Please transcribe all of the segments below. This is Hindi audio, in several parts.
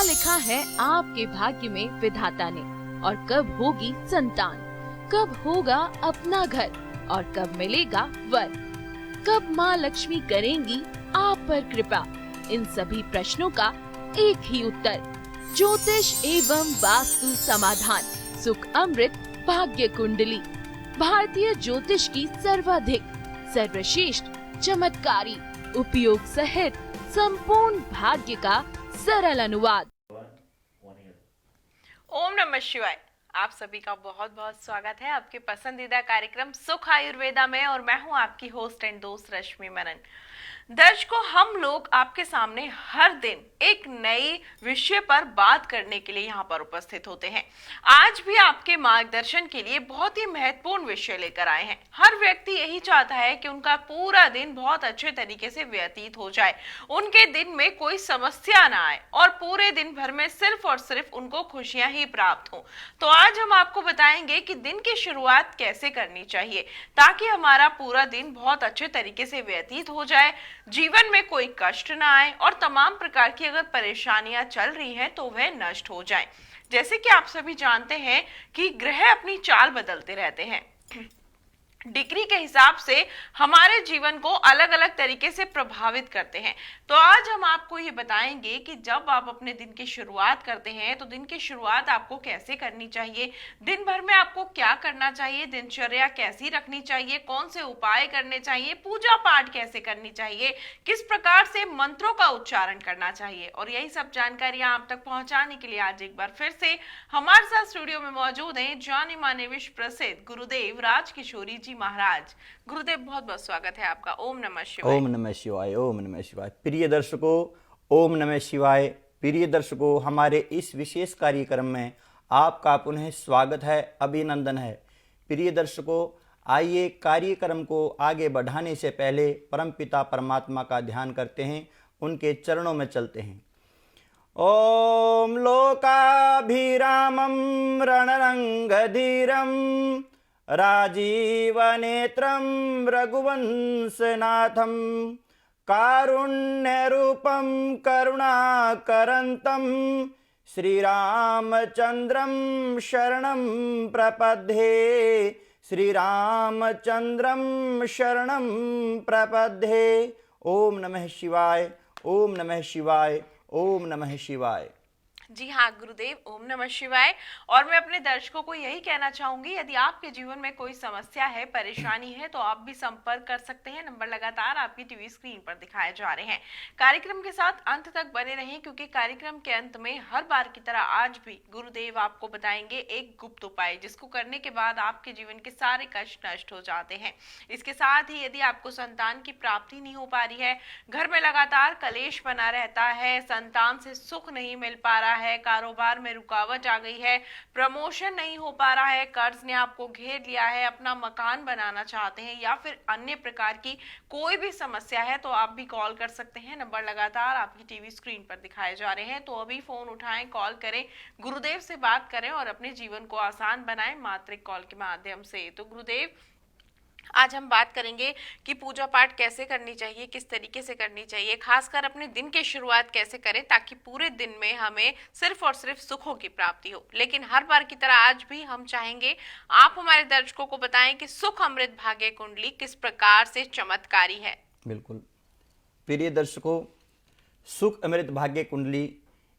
लिखा है आपके भाग्य में विधाता ने, और कब होगी संतान, कब होगा अपना घर और कब मिलेगा वर, कब माँ लक्ष्मी करेंगी आप पर कृपा, इन सभी प्रश्नों का एक ही उत्तर, ज्योतिष एवं वास्तु समाधान, सुख अमृत भाग्य कुंडली, भारतीय ज्योतिष की सर्वाधिक सर्वश्रेष्ठ चमत्कारी उपयोग सहित संपूर्ण भाग्य का सरल अनुवाद। ओम नमः शिवाय। आप सभी का बहुत बहुत स्वागत है आपके पसंदीदा कार्यक्रम सुख आयुर्वेदा में, और मैं हूं आपकी होस्ट एंड दोस्त रश्मि मनन। दर्शकों, हम लोग आपके सामने हर दिन एक नए विषय पर बात करने के लिए यहाँ पर उपस्थित होते हैं। आज भी आपके मार्गदर्शन के लिए बहुत ही महत्वपूर्ण विषय लेकर आए हैं। हर व्यक्ति यही चाहता है कि उनका पूरा दिन बहुत अच्छे तरीके से व्यतीत हो जाए, उनके दिन में कोई समस्या ना आए और पूरे दिन भर में सिर्फ और सिर्फ उनको खुशियां ही प्राप्त हो। तो आज हम आपको बताएंगे कि दिन की शुरुआत कैसे करनी चाहिए ताकि हमारा पूरा दिन बहुत अच्छे तरीके से व्यतीत हो जाए, जीवन में कोई कष्ट ना आए और तमाम प्रकार की अगर परेशानियां चल रही हैं तो वह नष्ट हो जाए। जैसे कि आप सभी जानते हैं कि ग्रह अपनी चाल बदलते रहते हैं, डिग्री के हिसाब से हमारे जीवन को अलग अलग तरीके से प्रभावित करते हैं। तो आज हम आपको ये बताएंगे कि जब आप अपने दिन की शुरुआत करते हैं तो दिन की शुरुआत आपको कैसे करनी चाहिए, दिन भर में आपको क्या करना चाहिए, दिनचर्या कैसी रखनी चाहिए, कौन से उपाय करने चाहिए, पूजा पाठ कैसे करनी चाहिए, किस प्रकार से मंत्रों का उच्चारण करना चाहिए। और यही सब जानकारियां आप तक पहुंचाने के लिए आज एक बार फिर से हमारे साथ स्टूडियो में मौजूद हैं जाने माने विश्व प्रसिद्ध गुरुदेव राजकिशोरी जी महाराज। गुरुदेव, बहुत बहुत स्वागत है आपका। ओम नमः शिवाय। ओम नमः शिवाय। ओम नमः शिवाय। प्रिय दर्शकों, ओम नमः शिवाय। प्रिय दर्शकों, हमारे इस विशेष कार्यक्रम में आपका पुनः स्वागत है, अभिनंदन है। प्रिय दर्शकों, आइए कार्यक्रम को आगे बढ़ाने से पहले परमपिता परमात्मा का ध्यान करते हैं, उनके चरणों में चलते हैं। ओम लोकाभिरामं रणरंगधीरं राजीवनेत्रं रघुवंशनाथं कारुण्यरूपं करुणाकरन्तं श्रीरामचन्द्रं शरणं प्रपद्ये, श्रीरामचन्द्रं शरणं प्रपद्ये। ओम नमः शिवाय। ओम नमः शिवाय। ओम नमः शिवाय। जी हाँ गुरुदेव, ओम नमः शिवाय। और मैं अपने दर्शकों को यही कहना चाहूंगी, यदि आपके जीवन में कोई समस्या है, परेशानी है, तो आप भी संपर्क कर सकते हैं। नंबर लगातार आपकी टीवी स्क्रीन पर दिखाए जा रहे हैं। कार्यक्रम के साथ अंत तक बने रहें, क्योंकि कार्यक्रम के अंत में हर बार की तरह आज भी गुरुदेव आपको बताएंगे एक गुप्त उपाय, जिसको करने के बाद आपके जीवन के सारे कष्ट नष्ट हो जाते हैं। इसके साथ ही यदि आपको संतान की प्राप्ति नहीं हो पा रही है, घर में लगातार कलेश बना रहता है, संतान से सुख नहीं मिल पा रहा है, कारोबार में रुकावट आ गई है, प्रमोशन नहीं हो पा रहा है, कर्ज ने आपको घेर लिया है, अपना मकान बनाना चाहते हैं, या फिर अन्य प्रकार की कोई भी समस्या है, तो आप भी कॉल कर सकते हैं। नंबर लगातार आपकी टीवी स्क्रीन पर दिखाए जा रहे हैं। तो अभी फोन उठाएं, कॉल करें, गुरुदेव से बात करें और अपने जीवन को आसान बनाएं मात्र एक कॉल के माध्यम से। तो गुरुदेव, आज हम बात करेंगे कि पूजा पाठ कैसे करनी चाहिए, किस तरीके से करनी चाहिए, खासकर अपने दिन की शुरुआत कैसे करें ताकि पूरे दिन में हमें सिर्फ और सिर्फ सुखों की प्राप्ति हो। लेकिन हर बार की तरह आज भी हम चाहेंगे आप हमारे दर्शकों को बताएं कि सुख अमृत भाग्य कुंडली किस प्रकार से चमत्कारी है। बिल्कुल। प्रिय दर्शकों, सुख अमृत भाग्य कुंडली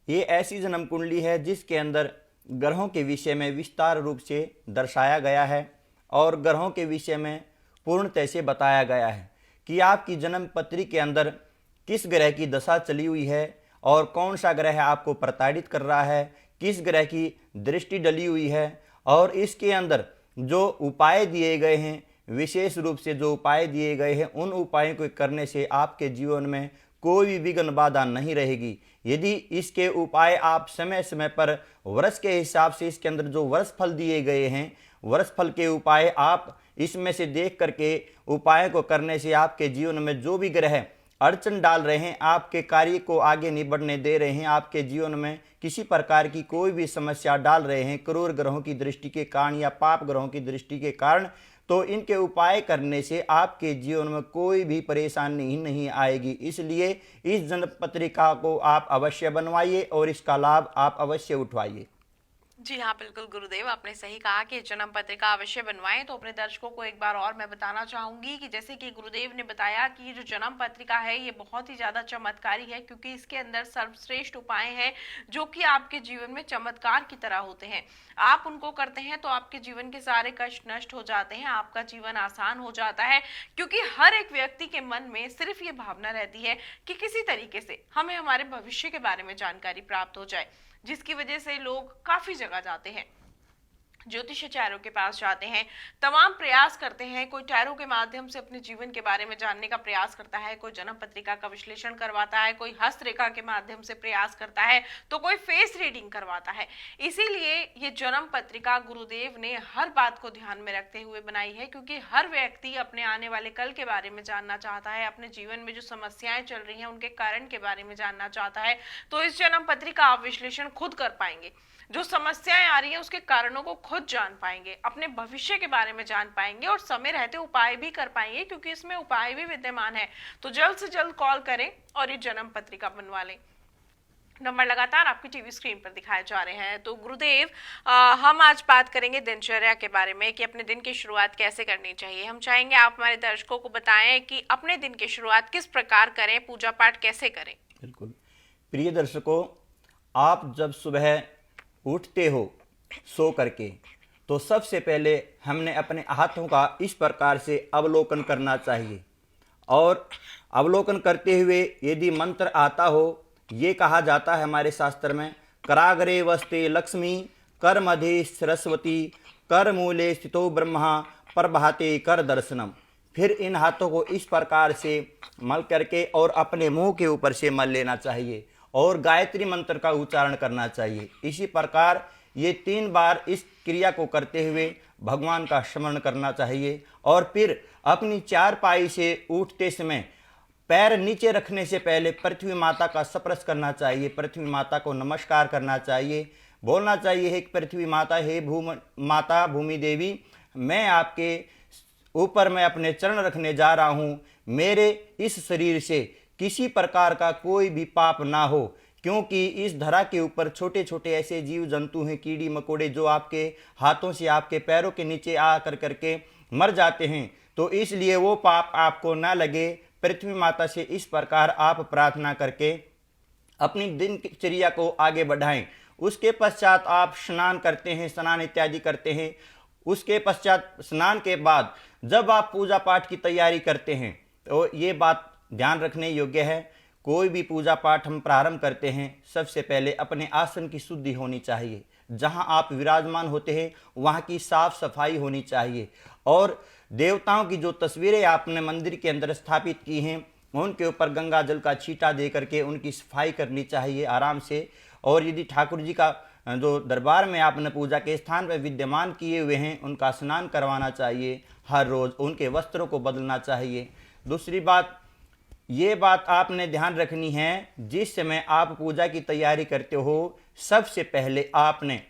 ये ऐसी जन्म कुंडली है जिसके अंदर ग्रहों के विषय में विस्तार रूप से दर्शाया गया है और ग्रहों के विषय में पूर्णतः से बताया गया है कि आपकी जन्म पत्री के अंदर किस ग्रह की दशा चली हुई है और कौन सा ग्रह आपको प्रताड़ित कर रहा है, किस ग्रह की दृष्टि डली हुई है, और इसके अंदर जो उपाय दिए गए हैं, विशेष रूप से जो उपाय दिए गए हैं, उन उपायों को करने से आपके जीवन में कोई भी विघ्न बाधा नहीं रहेगी। यदि इसके उपाय आप समय समय पर वर्ष के हिसाब से इसके अंदर जो वर्ष फल दिए गए हैं, वर्ष फल के उपाय आप इसमें से देख करके उपाय को करने से आपके जीवन में जो भी ग्रह अड़चन डाल रहे हैं, आपके कार्य को आगे नहीं बढ़ने दे रहे हैं, आपके जीवन में किसी प्रकार की कोई भी समस्या डाल रहे हैं, क्रूर ग्रहों की दृष्टि के कारण या पाप ग्रहों की दृष्टि के कारण तो इनके उपाय करने से आपके जीवन में कोई भी परेशानी नहीं आएगी। इसलिए इस जन्म पत्रिका को आप अवश्य बनवाइए और इसका लाभ आप अवश्य उठवाइए। जी हाँ, बिल्कुल गुरुदेव, आपने सही कहा कि जन्म पत्रिका अवश्य बनवाएं। तो अपने दर्शकों को एक बार और मैं बताना चाहूंगी कि जैसे कि गुरुदेव ने बताया कि ये जो जन्म पत्रिका है ये बहुत ही ज्यादा चमत्कारी है, क्योंकि इसके अंदर सर्वश्रेष्ठ उपाय हैं जो कि आपके जीवन में चमत्कार की तरह होते हैं। आप उनको करते हैं तो आपके जीवन के सारे कष्ट नष्ट हो जाते हैं, आपका जीवन आसान हो जाता है, क्योंकि हर एक व्यक्ति के मन में सिर्फ ये भावना रहती है कि किसी तरीके से हमें हमारे भविष्य के बारे में जानकारी प्राप्त हो जाए, जिसकी वजह से लोग काफी जगह जाते हैं, ज्योतिषाचार्यों के पास जाते हैं, तमाम प्रयास करते हैं। कोई टैरो के माध्यम से अपने जीवन के बारे में जानने का प्रयास करता है, कोई जन्म पत्रिका का विश्लेषण करवाता है, कोई हस्तरेखा के माध्यम से प्रयास करता है, तो कोई फेस रीडिंग करवाता है। इसीलिए ये जन्म पत्रिका गुरुदेव ने हर बात को ध्यान में रखते हुए बनाई है, क्योंकि हर व्यक्ति अपने आने वाले कल के बारे में जानना चाहता है, अपने जीवन में जो समस्याएं चल रही हैं उनके कारण के बारे में जानना चाहता है। तो इस जन्म पत्रिका आप विश्लेषण खुद कर पाएंगे, जो समस्याएं आ रही हैं उसके कारणों को खुद जान पाएंगे, अपने भविष्य के बारे में जान पाएंगे और समय रहते उपाय भी कर पाएंगे, क्योंकि इसमें उपाय भी विद्यमान है। तो जल्द से जल्द कॉल करें और ये जन्म पत्रिका बनवा लें। नंबर लगातार आपकी टीवी स्क्रीन पर दिखाए जा रहे हैं। तो गुरुदेव, हम आज बात करेंगे दिनचर्या के बारे में कि अपने दिन की शुरुआत कैसे करनी चाहिए। हम चाहेंगे आप हमारे दर्शकों को बताएं कि अपने दिन की शुरुआत किस प्रकार करें, पूजा पाठ कैसे करें। बिल्कुल प्रिय दर्शकों, आप जब सुबह उठते हो सो करके, तो सबसे पहले हमने अपने हाथों का इस प्रकार से अवलोकन करना चाहिए, और अवलोकन करते हुए यदि मंत्र आता हो, ये कहा जाता है हमारे शास्त्र में, कराग्रे वस्ते लक्ष्मी, कर मध्य सरस्वती, कर मूले स्थितो ब्रह्मा, प्रभाते कर दर्शनम। फिर इन हाथों को इस प्रकार से मल करके और अपने मुंह के ऊपर से मल लेना चाहिए और गायत्री मंत्र का उच्चारण करना चाहिए। इसी प्रकार ये 3 बार इस क्रिया को करते हुए भगवान का स्मरण करना चाहिए, और फिर अपनी चारपाई से उठते समय पैर नीचे रखने से पहले पृथ्वी माता का स्पर्श करना चाहिए, पृथ्वी माता को नमस्कार करना चाहिए, बोलना चाहिए, हे पृथ्वी माता, हे माता भूमि देवी, मैं आपके ऊपर मैं अपने चरण रखने जा रहा हूँ, मेरे इस शरीर से किसी प्रकार का कोई भी पाप ना हो, क्योंकि इस धरा के ऊपर छोटे छोटे ऐसे जीव जंतु हैं, कीड़ी मकोड़े, जो आपके हाथों से आपके पैरों के नीचे आ करके मर जाते हैं, तो इसलिए वो पाप आपको ना लगे। पृथ्वी माता से इस प्रकार आप प्रार्थना करके अपनी दिनचर्या को आगे बढ़ाएं। उसके पश्चात आप स्नान करते हैं, स्नान इत्यादि करते हैं। उसके पश्चात स्नान के बाद जब आप पूजा पाठ की तैयारी करते हैं, तो ये बात ध्यान रखने योग्य है, कोई भी पूजा पाठ हम प्रारंभ करते हैं, सबसे पहले अपने आसन की शुद्धि होनी चाहिए, जहां आप विराजमान होते हैं वहां की साफ सफाई होनी चाहिए, और देवताओं की जो तस्वीरें आपने मंदिर के अंदर स्थापित की हैं उनके ऊपर गंगा जल का छींटा दे करके उनकी सफाई करनी चाहिए आराम से। और यदि ठाकुर जी का जो दरबार में आपने पूजा के स्थान पर विद्यमान किए हुए हैं उनका स्नान करवाना चाहिए, हर रोज उनके वस्त्रों को बदलना चाहिए। दूसरी बात, ये बात आपने ध्यान रखनी है, जिस समय आप पूजा की तैयारी करते हो सबसे पहले आपने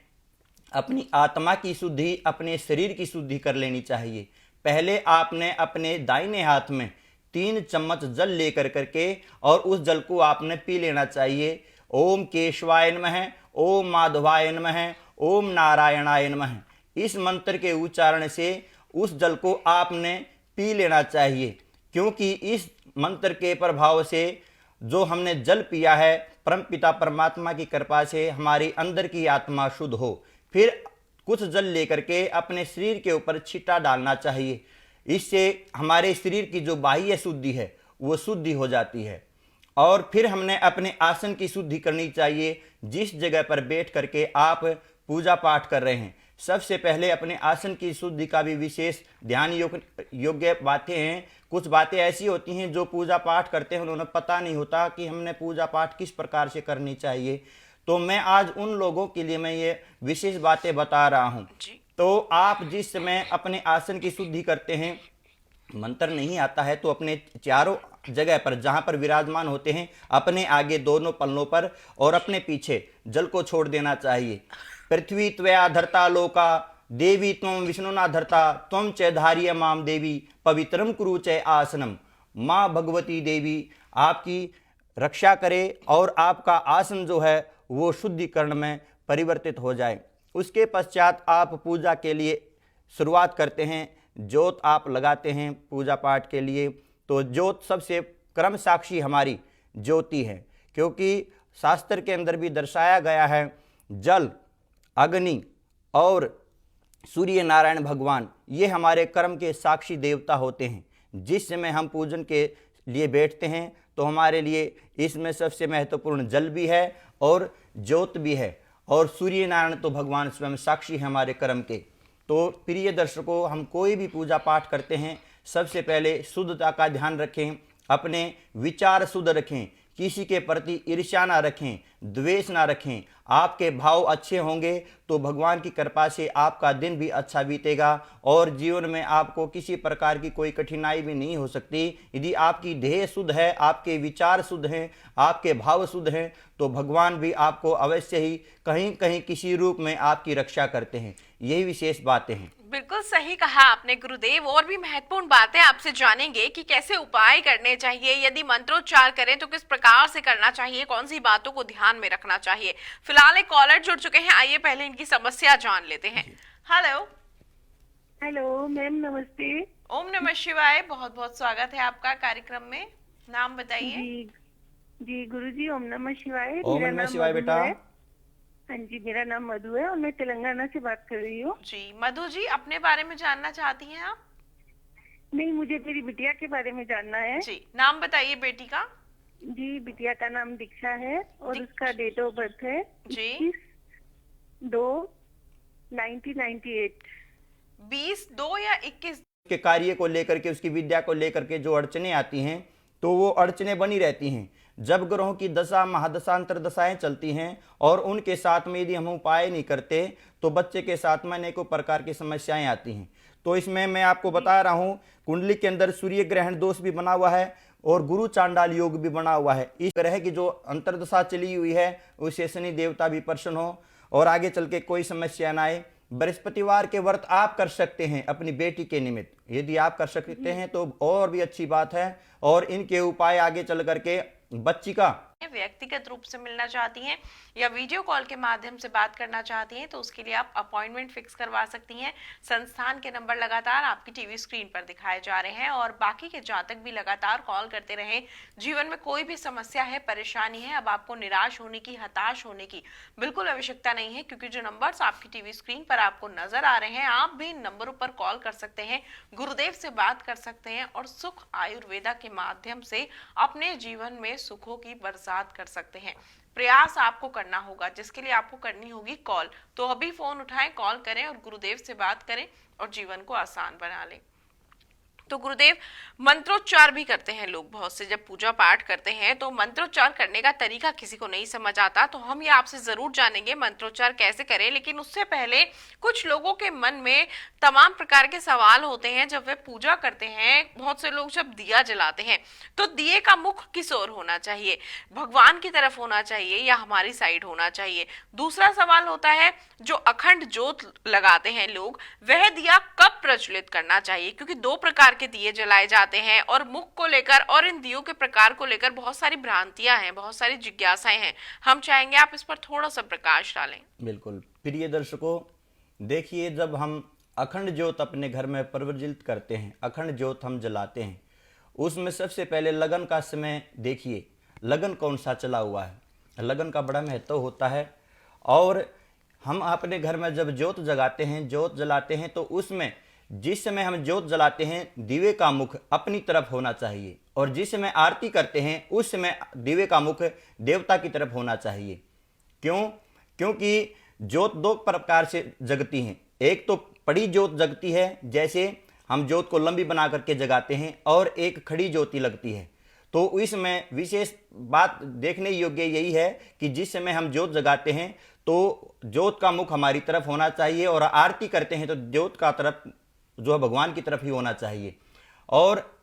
अपनी आत्मा की शुद्धि, अपने शरीर की शुद्धि कर लेनी चाहिए। पहले आपने अपने दाहिने हाथ में 3 चम्मच जल लेकर करके और उस जल को आपने पी लेना चाहिए। ओम केशवाय नमः, ओम माधवाय नमः, ओम नारायणाय नमः, इस मंत्र के उच्चारण से उस जल को आपने पी लेना चाहिए, क्योंकि इस मंत्र के प्रभाव से जो हमने जल पिया है, परमपिता परमात्मा की कृपा से हमारी अंदर की आत्मा शुद्ध हो। फिर कुछ जल लेकर के अपने शरीर के ऊपर छींटा डालना चाहिए, इससे हमारे शरीर की जो बाह्य शुद्धि है वो शुद्धि हो जाती है। और फिर हमने अपने आसन की शुद्धि करनी चाहिए, जिस जगह पर बैठ करके आप पूजा पाठ कर रहे हैं। सबसे पहले अपने आसन की शुद्धि का भी विशेष ध्यान योग्य बातें हैं। कुछ बातें ऐसी होती हैं जो पूजा पाठ करते हैं उन्हें पता नहीं होता कि हमने पूजा पाठ किस प्रकार से करनी चाहिए, तो मैं आज उन लोगों के लिए मैं ये विशेष बातें बता रहा हूँ। तो आप जिस समय अपने आसन की शुद्धि करते हैं, मंत्र नहीं आता है तो अपने चारों जगह पर जहां पर विराजमान होते हैं, अपने आगे दोनों पल्लों पर और अपने पीछे जल को छोड़ देना चाहिए। पृथ्वी त्वया धरता लोका देवी त्वं विष्णुना धर्ता त्वं च धार्य माम देवी पवित्रम कुरु च आसनम। माँ भगवती देवी आपकी रक्षा करे और आपका आसन जो है वो शुद्धिकरण में परिवर्तित हो जाए। उसके पश्चात आप पूजा के लिए शुरुआत करते हैं, ज्योत आप लगाते हैं पूजा पाठ के लिए। तो ज्योत सबसे क्रम साक्षी हमारी ज्योति है, क्योंकि शास्त्र के अंदर भी दर्शाया गया है जल, अग्नि और सूर्य नारायण भगवान ये हमारे कर्म के साक्षी देवता होते हैं। जिस समय हम पूजन के लिए बैठते हैं तो हमारे लिए इसमें सबसे महत्वपूर्ण जल भी है और ज्योत भी है, और सूर्य नारायण तो भगवान स्वयं साक्षी है हमारे कर्म के। तो प्रिय दर्शकों, हम कोई भी पूजा पाठ करते हैं सबसे पहले शुद्धता का ध्यान रखें, अपने विचार शुद्ध रखें, किसी के प्रति ईर्ष्या ना रखें, द्वेष ना रखें। आपके भाव अच्छे होंगे तो भगवान की कृपा से आपका दिन भी अच्छा बीतेगा और जीवन में आपको किसी प्रकार की कोई कठिनाई भी नहीं हो सकती। यदि आपकी ध्येय शुद्ध है, आपके विचार शुद्ध हैं, आपके भाव शुद्ध हैं, तो भगवान भी आपको अवश्य ही कहीं कहीं किसी रूप में आपकी रक्षा करते हैं। यही विशेष बातें हैं। बिल्कुल सही कहा आपने गुरुदेव। और भी महत्वपूर्ण बातें आपसे जानेंगे कि कैसे उपाय करने चाहिए, यदि मंत्रोच्चार करें तो किस प्रकार से करना चाहिए, कौन सी बातों को ध्यान में रखना चाहिए। फिलहाल एक कॉलर जुड़ चुके हैं, आइए पहले इनकी समस्या जान लेते हैं। हेलो। हेलो मैम, नमस्ते। ओम नमः शिवाय, बहुत बहुत स्वागत है आपका कार्यक्रम में। नाम बताइए। जी गुरुजी, ओम नमः शिवाय। ओम नमः शिवाय बेटा। हाँ जी, मेरा नाम मधु है और मैं तेलंगाना से बात कर रही हूँ। जी मधु जी, अपने बारे में जानना चाहती हैं आप? नहीं, मुझे मेरी बिटिया के बारे में जानना है। जी, नाम बताइए बेटी का। जी, बिटिया का नाम दीक्षा है और उसका डेट ऑफ बर्थ है जी 21/2/1998। 20/2 या 21? के कार्य को लेकर के, उसकी विद्या को लेकर के जो अड़चने आती हैं तो वो अड़चने बनी रहती हैं। जब ग्रहों की दशा, महादशा, अंतरदशाएं चलती हैं और उनके साथ में यदि हम उपाय नहीं करते तो बच्चे के साथ में अनेकों प्रकार की समस्याएं आती हैं। तो इसमें मैं आपको बता रहा हूं, कुंडली के अंदर सूर्य ग्रहण दोष भी बना हुआ है और गुरु चांडाल योग भी बना हुआ है। इस ग्रह की जो अंतरदशा चली हुई है उससे शनि देवता भी प्रसन्न हो और आगे चल के कोई समस्या ना आए। बृहस्पतिवार के व्रत आप कर सकते हैं अपनी बेटी के निमित्त, यदि आप कर सकते हैं तो और भी अच्छी बात है। और इनके उपाय आगे चल करके बच्ची का व्यक्तिगत रूप से मिलना चाहती हैं या वीडियो कॉल के माध्यम से बात करना चाहती हैं तो उसके लिए आप अपॉइंटमेंट फिक्स करवा सकती हैं। संस्थान के नंबर लगातार आपकी टीवी स्क्रीन पर दिखाए जा रहे हैं और बाकी के जातक भी लगातार कॉल करते रहें। जीवन में कोई भी समस्या है, परेशानी है, अब आपको निराश होने की, हताश होने की बिल्कुल आवश्यकता नहीं है, क्योंकि जो नंबर्स आपकी टीवी स्क्रीन पर आपको नजर आ रहे हैं, आप भी इन नंबरों पर कॉल कर सकते हैं, गुरुदेव से बात कर सकते हैं और सुख आयुर्वेदा के माध्यम से अपने जीवन में सुखों की बरसात कर सकते हैं। प्रयास आपको करना होगा, जिसके लिए आपको करनी होगी कॉल। तो अभी फोन उठाएं, कॉल करें और गुरुदेव से बात करें और जीवन को आसान बना लें। तो गुरुदेव, मंत्रोच्चार भी करते हैं लोग बहुत से, जब पूजा पाठ करते हैं तो मंत्रोच्चार करने का तरीका किसी को नहीं समझ आता, तो हम ये आपसे जरूर जानेंगे मंत्रोच्चार कैसे करें। लेकिन उससे पहले कुछ लोगों के मन में तमाम प्रकार के सवाल होते हैं जब वे पूजा करते हैं। बहुत से लोग जब दिया जलाते हैं तो दिए का मुख किस ओर होना चाहिए, भगवान की तरफ होना चाहिए या हमारी साइड होना चाहिए। दूसरा सवाल होता है, जो अखंड ज्योत लगाते हैं लोग, वह दिया कब प्रज्वलित करना चाहिए, क्योंकि दो प्रकार के दिए जलाए जाते हैं और मुख को लेकर और इन दियों के प्रकार को लेकर बहुत सारी भ्रांतियां हैं, बहुत सारी जिज्ञासाएं हैं। हम चाहेंगे आप इस पर थोड़ा सा प्रकाश डालें। बिल्कुल। प्रिय दर्शकों, देखिए, जब हम अखंड ज्योत अपने घर में प्रज्वलित करते हैं, अखंड ज्योत हम जलाते हैं, उसमें सबसे पहले लगन का समय देखिए, लगन कौन सा चला हुआ है। लगन का बड़ा महत्व होता है। और हम अपने घर में जब ज्योत जगाते हैं, ज्योत जलाते हैं, तो उसमें जिस समय हम ज्योत जलाते हैं दिवे का मुख अपनी तरफ होना चाहिए, और जिस समय आरती करते हैं उस समय दिवे का मुख देवता की तरफ होना चाहिए। क्यों? क्योंकि ज्योत दो प्रकार से जगती हैं। एक तो पड़ी ज्योत जगती है, जैसे हम ज्योत को लंबी बना करके जगाते हैं, और एक खड़ी ज्योति लगती है। तो इसमें विशेष बात देखने योग्य यही है कि जिस समय हम ज्योत जगाते हैं तो ज्योत का मुख हमारी तरफ होना चाहिए, और आरती करते हैं तो ज्योत का तरफ जो है भगवान की तरफ ही होना चाहिए। और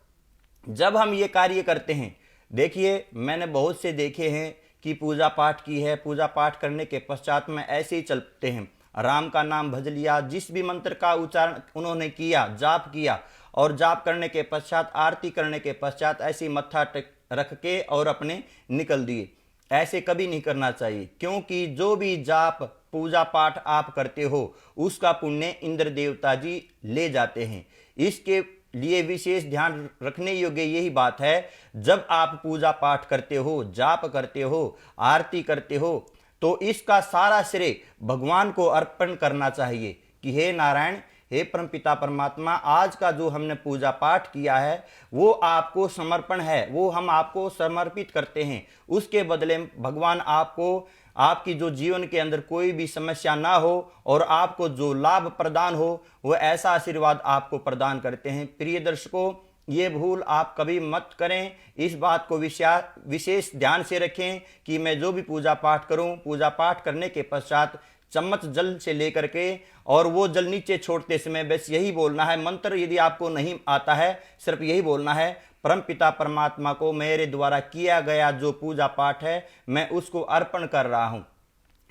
जब हम ये कार्य करते हैं, देखिए, मैंने बहुत से देखे हैं कि पूजा पाठ की है, पूजा पाठ करने के पश्चात में ऐसे ही चलते हैं, राम का नाम भज लिया, जिस भी मंत्र का उच्चारण उन्होंने किया, जाप किया, और जाप करने के पश्चात, आरती करने के पश्चात ऐसी मत्था रख के और अपने निकल दिए। ऐसे कभी नहीं करना चाहिए, क्योंकि जो भी जाप पूजा पाठ आप करते हो उसका पुण्य इंद्र देवता जी ले जाते हैं। इसके लिए विशेष ध्यान रखने योग्य यही बात है, जब आप पूजा पाठ करते हो, जाप करते हो, आरती करते हो, तो इसका सारा श्रेय भगवान को अर्पण करना चाहिए कि हे नारायण, हे परमपिता परमात्मा, आज का जो हमने पूजा पाठ किया है वो आपको समर्पण है, वो हम आपको समर्पित करते हैं। उसके बदले भगवान आपको, आपकी जो जीवन के अंदर कोई भी समस्या ना हो और आपको जो लाभ प्रदान हो, वो ऐसा आशीर्वाद आपको प्रदान करते हैं। प्रिय दर्शकों, ये भूल आप कभी मत करें। इस बात को विशेष ध्यान से रखें कि मैं जो भी पूजा पाठ करूं, पूजा पाठ करने के पश्चात चम्मच जल से लेकर के और वो जल नीचे छोड़ते समय बस यही बोलना है, मंत्र यदि आपको नहीं आता है सिर्फ यही बोलना है, परम पिता परमात्मा को मेरे द्वारा किया गया जो पूजा पाठ है मैं उसको अर्पण कर रहा हूं।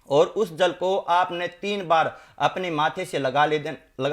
और उस जल को आपने 3 बार अपने माथे से लगा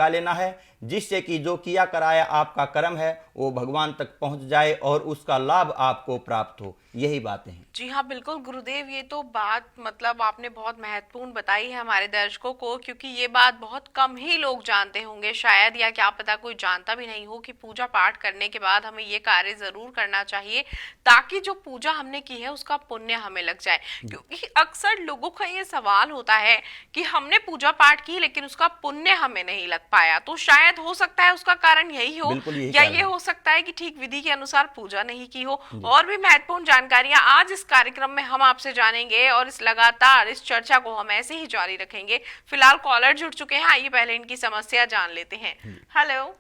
लेना है, जिससे कि जो किया कराया आपका कर्म है वो भगवान तक पहुंच जाए और उसका लाभ आपको प्राप्त हो। यही बातें हैं। जी हाँ, बिल्कुल गुरुदेव, ये तो बात मतलब आपने बहुत महत्वपूर्ण बताई है हमारे दर्शकों को, क्योंकि ये बात बहुत कम ही लोग जानते होंगे शायद, या क्या पता कोई जानता भी नहीं हो कि पूजा पाठ करने के बाद हमें ये कार्य जरूर करना चाहिए ताकि जो पूजा हमने की है उसका पुण्य हमें लग जाए। क्योंकि अक्सर लोगों का ये सवाल होता है कि हमने पूजा पाठ की लेकिन उसका पुण्य हमें नहीं लग पाया, तो शायद हो सकता है उसका कारण यही हो, या ये हो सकता है कि ठीक विधि के अनुसार पूजा नहीं की हो। और भी महत्वपूर्ण जानकारियां आज इस कार्यक्रम में हम आपसे जानेंगे और इस लगातार इस चर्चा को हम ऐसे ही जारी रखेंगे। फिलहाल कॉलर जुड़ चुके हैं, आइए पहले इनकी समस्या जान लेते हैं। हेलो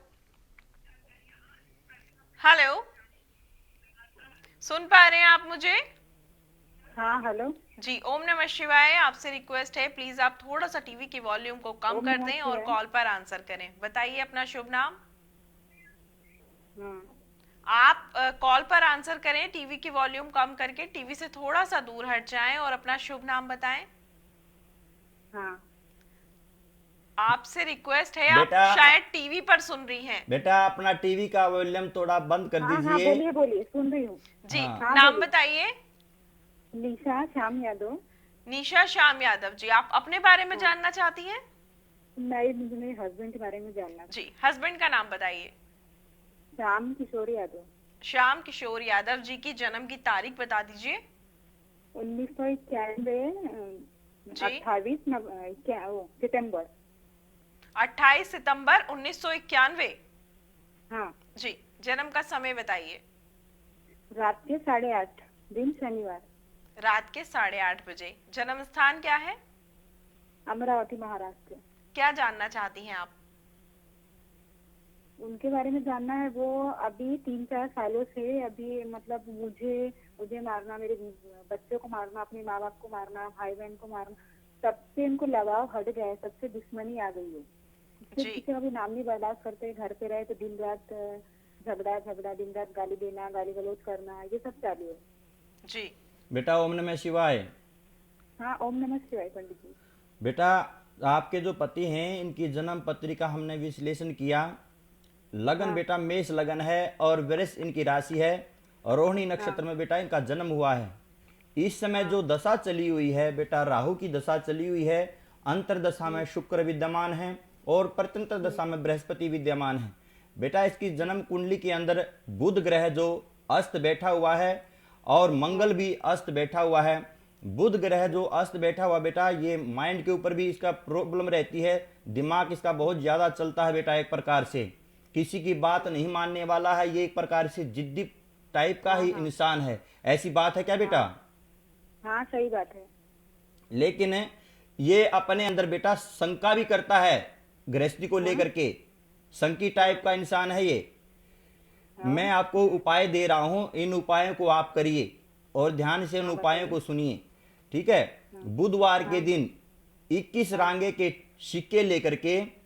हेलो, सुन पा रहे हैं आप मुझे? हाँ हेलो जी, ओम नमः शिवाय। आपसे रिक्वेस्ट है प्लीज आप थोड़ा सा टीवी की वॉल्यूम को कम कर दें और कॉल पर आंसर करें। बताइए अपना शुभ नाम। आप कॉल पर आंसर करें, टीवी की वॉल्यूम कम करके टीवी से थोड़ा सा दूर हट जाएं और अपना शुभ नाम बताएं। हाँ। आपसे रिक्वेस्ट है, आप शायद टीवी पर सुन रही हैं। बेटा अपना टीवी का वॉल्यूम थोड़ा बंद कर दीजिए। बोलिए बोलिए, सुन रही हूँ जी। नाम बताइए। निशा श्याम यादव। निशा श्याम यादव जी, आप अपने बारे में जानना चाहती हैं? मुझे मेरे हस्बैंड के बारे में जानना जी। हस्बैंड का नाम बताइए। श्याम किशोर यादव। श्याम किशोर यादव जी की जन्म की तारीख बता दीजिए। 1991 सितंबर। 28 सितंबर 1991। हाँ जी। जन्म का समय बताइए। रात के 8:30, दिन शनिवार। रात के 8:30 बजे। जन्म स्थान क्या है? अमरावती, महाराष्ट्र। क्या जानना चाहती हैं आप? उनके बारे में जानना है। वो अभी 3-4 सालों से अभी मतलब मुझे मारना, मेरे बच्चों को मारना, अपने माँ बाप को मारना, भाई बहन को मारना, सबसे इनको लगाव हट गया है, सबसे दुश्मनी आ गई है। किसी का भी नाम नहीं बर्दाश्त करते, घर पे रहे तो दिन रात झगड़ा, दिन रात गाली देना, गाली गलौज करना, ये सब चालू है। जी। बेटा ओम नमः शिवाय। हाँ ओम नमः शिवाय पंडित जी। बेटा आपके जो पति हैं इनकी जन्म पत्रिका हमने विश्लेषण किया। लगन बेटा मेष लगन है और वृष इनकी राशि है और रोहिणी नक्षत्र में बेटा इनका जन्म हुआ है। इस समय जो दशा चली हुई है बेटा, राहु की दशा चली हुई है। अंतर दशा में शुक्र विद्यमान है और प्रत्यंतर दशा में बृहस्पति विद्यमान है। बेटा इसकी जन्म कुंडली के अंदर बुध ग्रह जो अस्त बैठा हुआ है और मंगल भी अस्त बैठा हुआ है। बुध ग्रह जो अस्त बैठा हुआ बेटा, ये माइंड के ऊपर भी इसका प्रॉब्लम रहती है, दिमाग इसका बहुत ज्यादा चलता है बेटा। एक प्रकार से किसी की बात नहीं मानने वाला है, ये एक प्रकार से जिद्दी टाइप का ही इंसान है। ऐसी बात है क्या बेटा? हाँ सही बात है। लेकिन ये अपने अंदर बेटा शंका भी करता है, गृहस्थी को लेकर के शंकी टाइप का इंसान है ये। मैं आपको उपाय दे रहा हूं, इन उपायों को आप करिए और ध्यान से उन उपायों को सुनिए, ठीक है? बुधवार के दिन 21 रांगे के सिक्के लेकर के,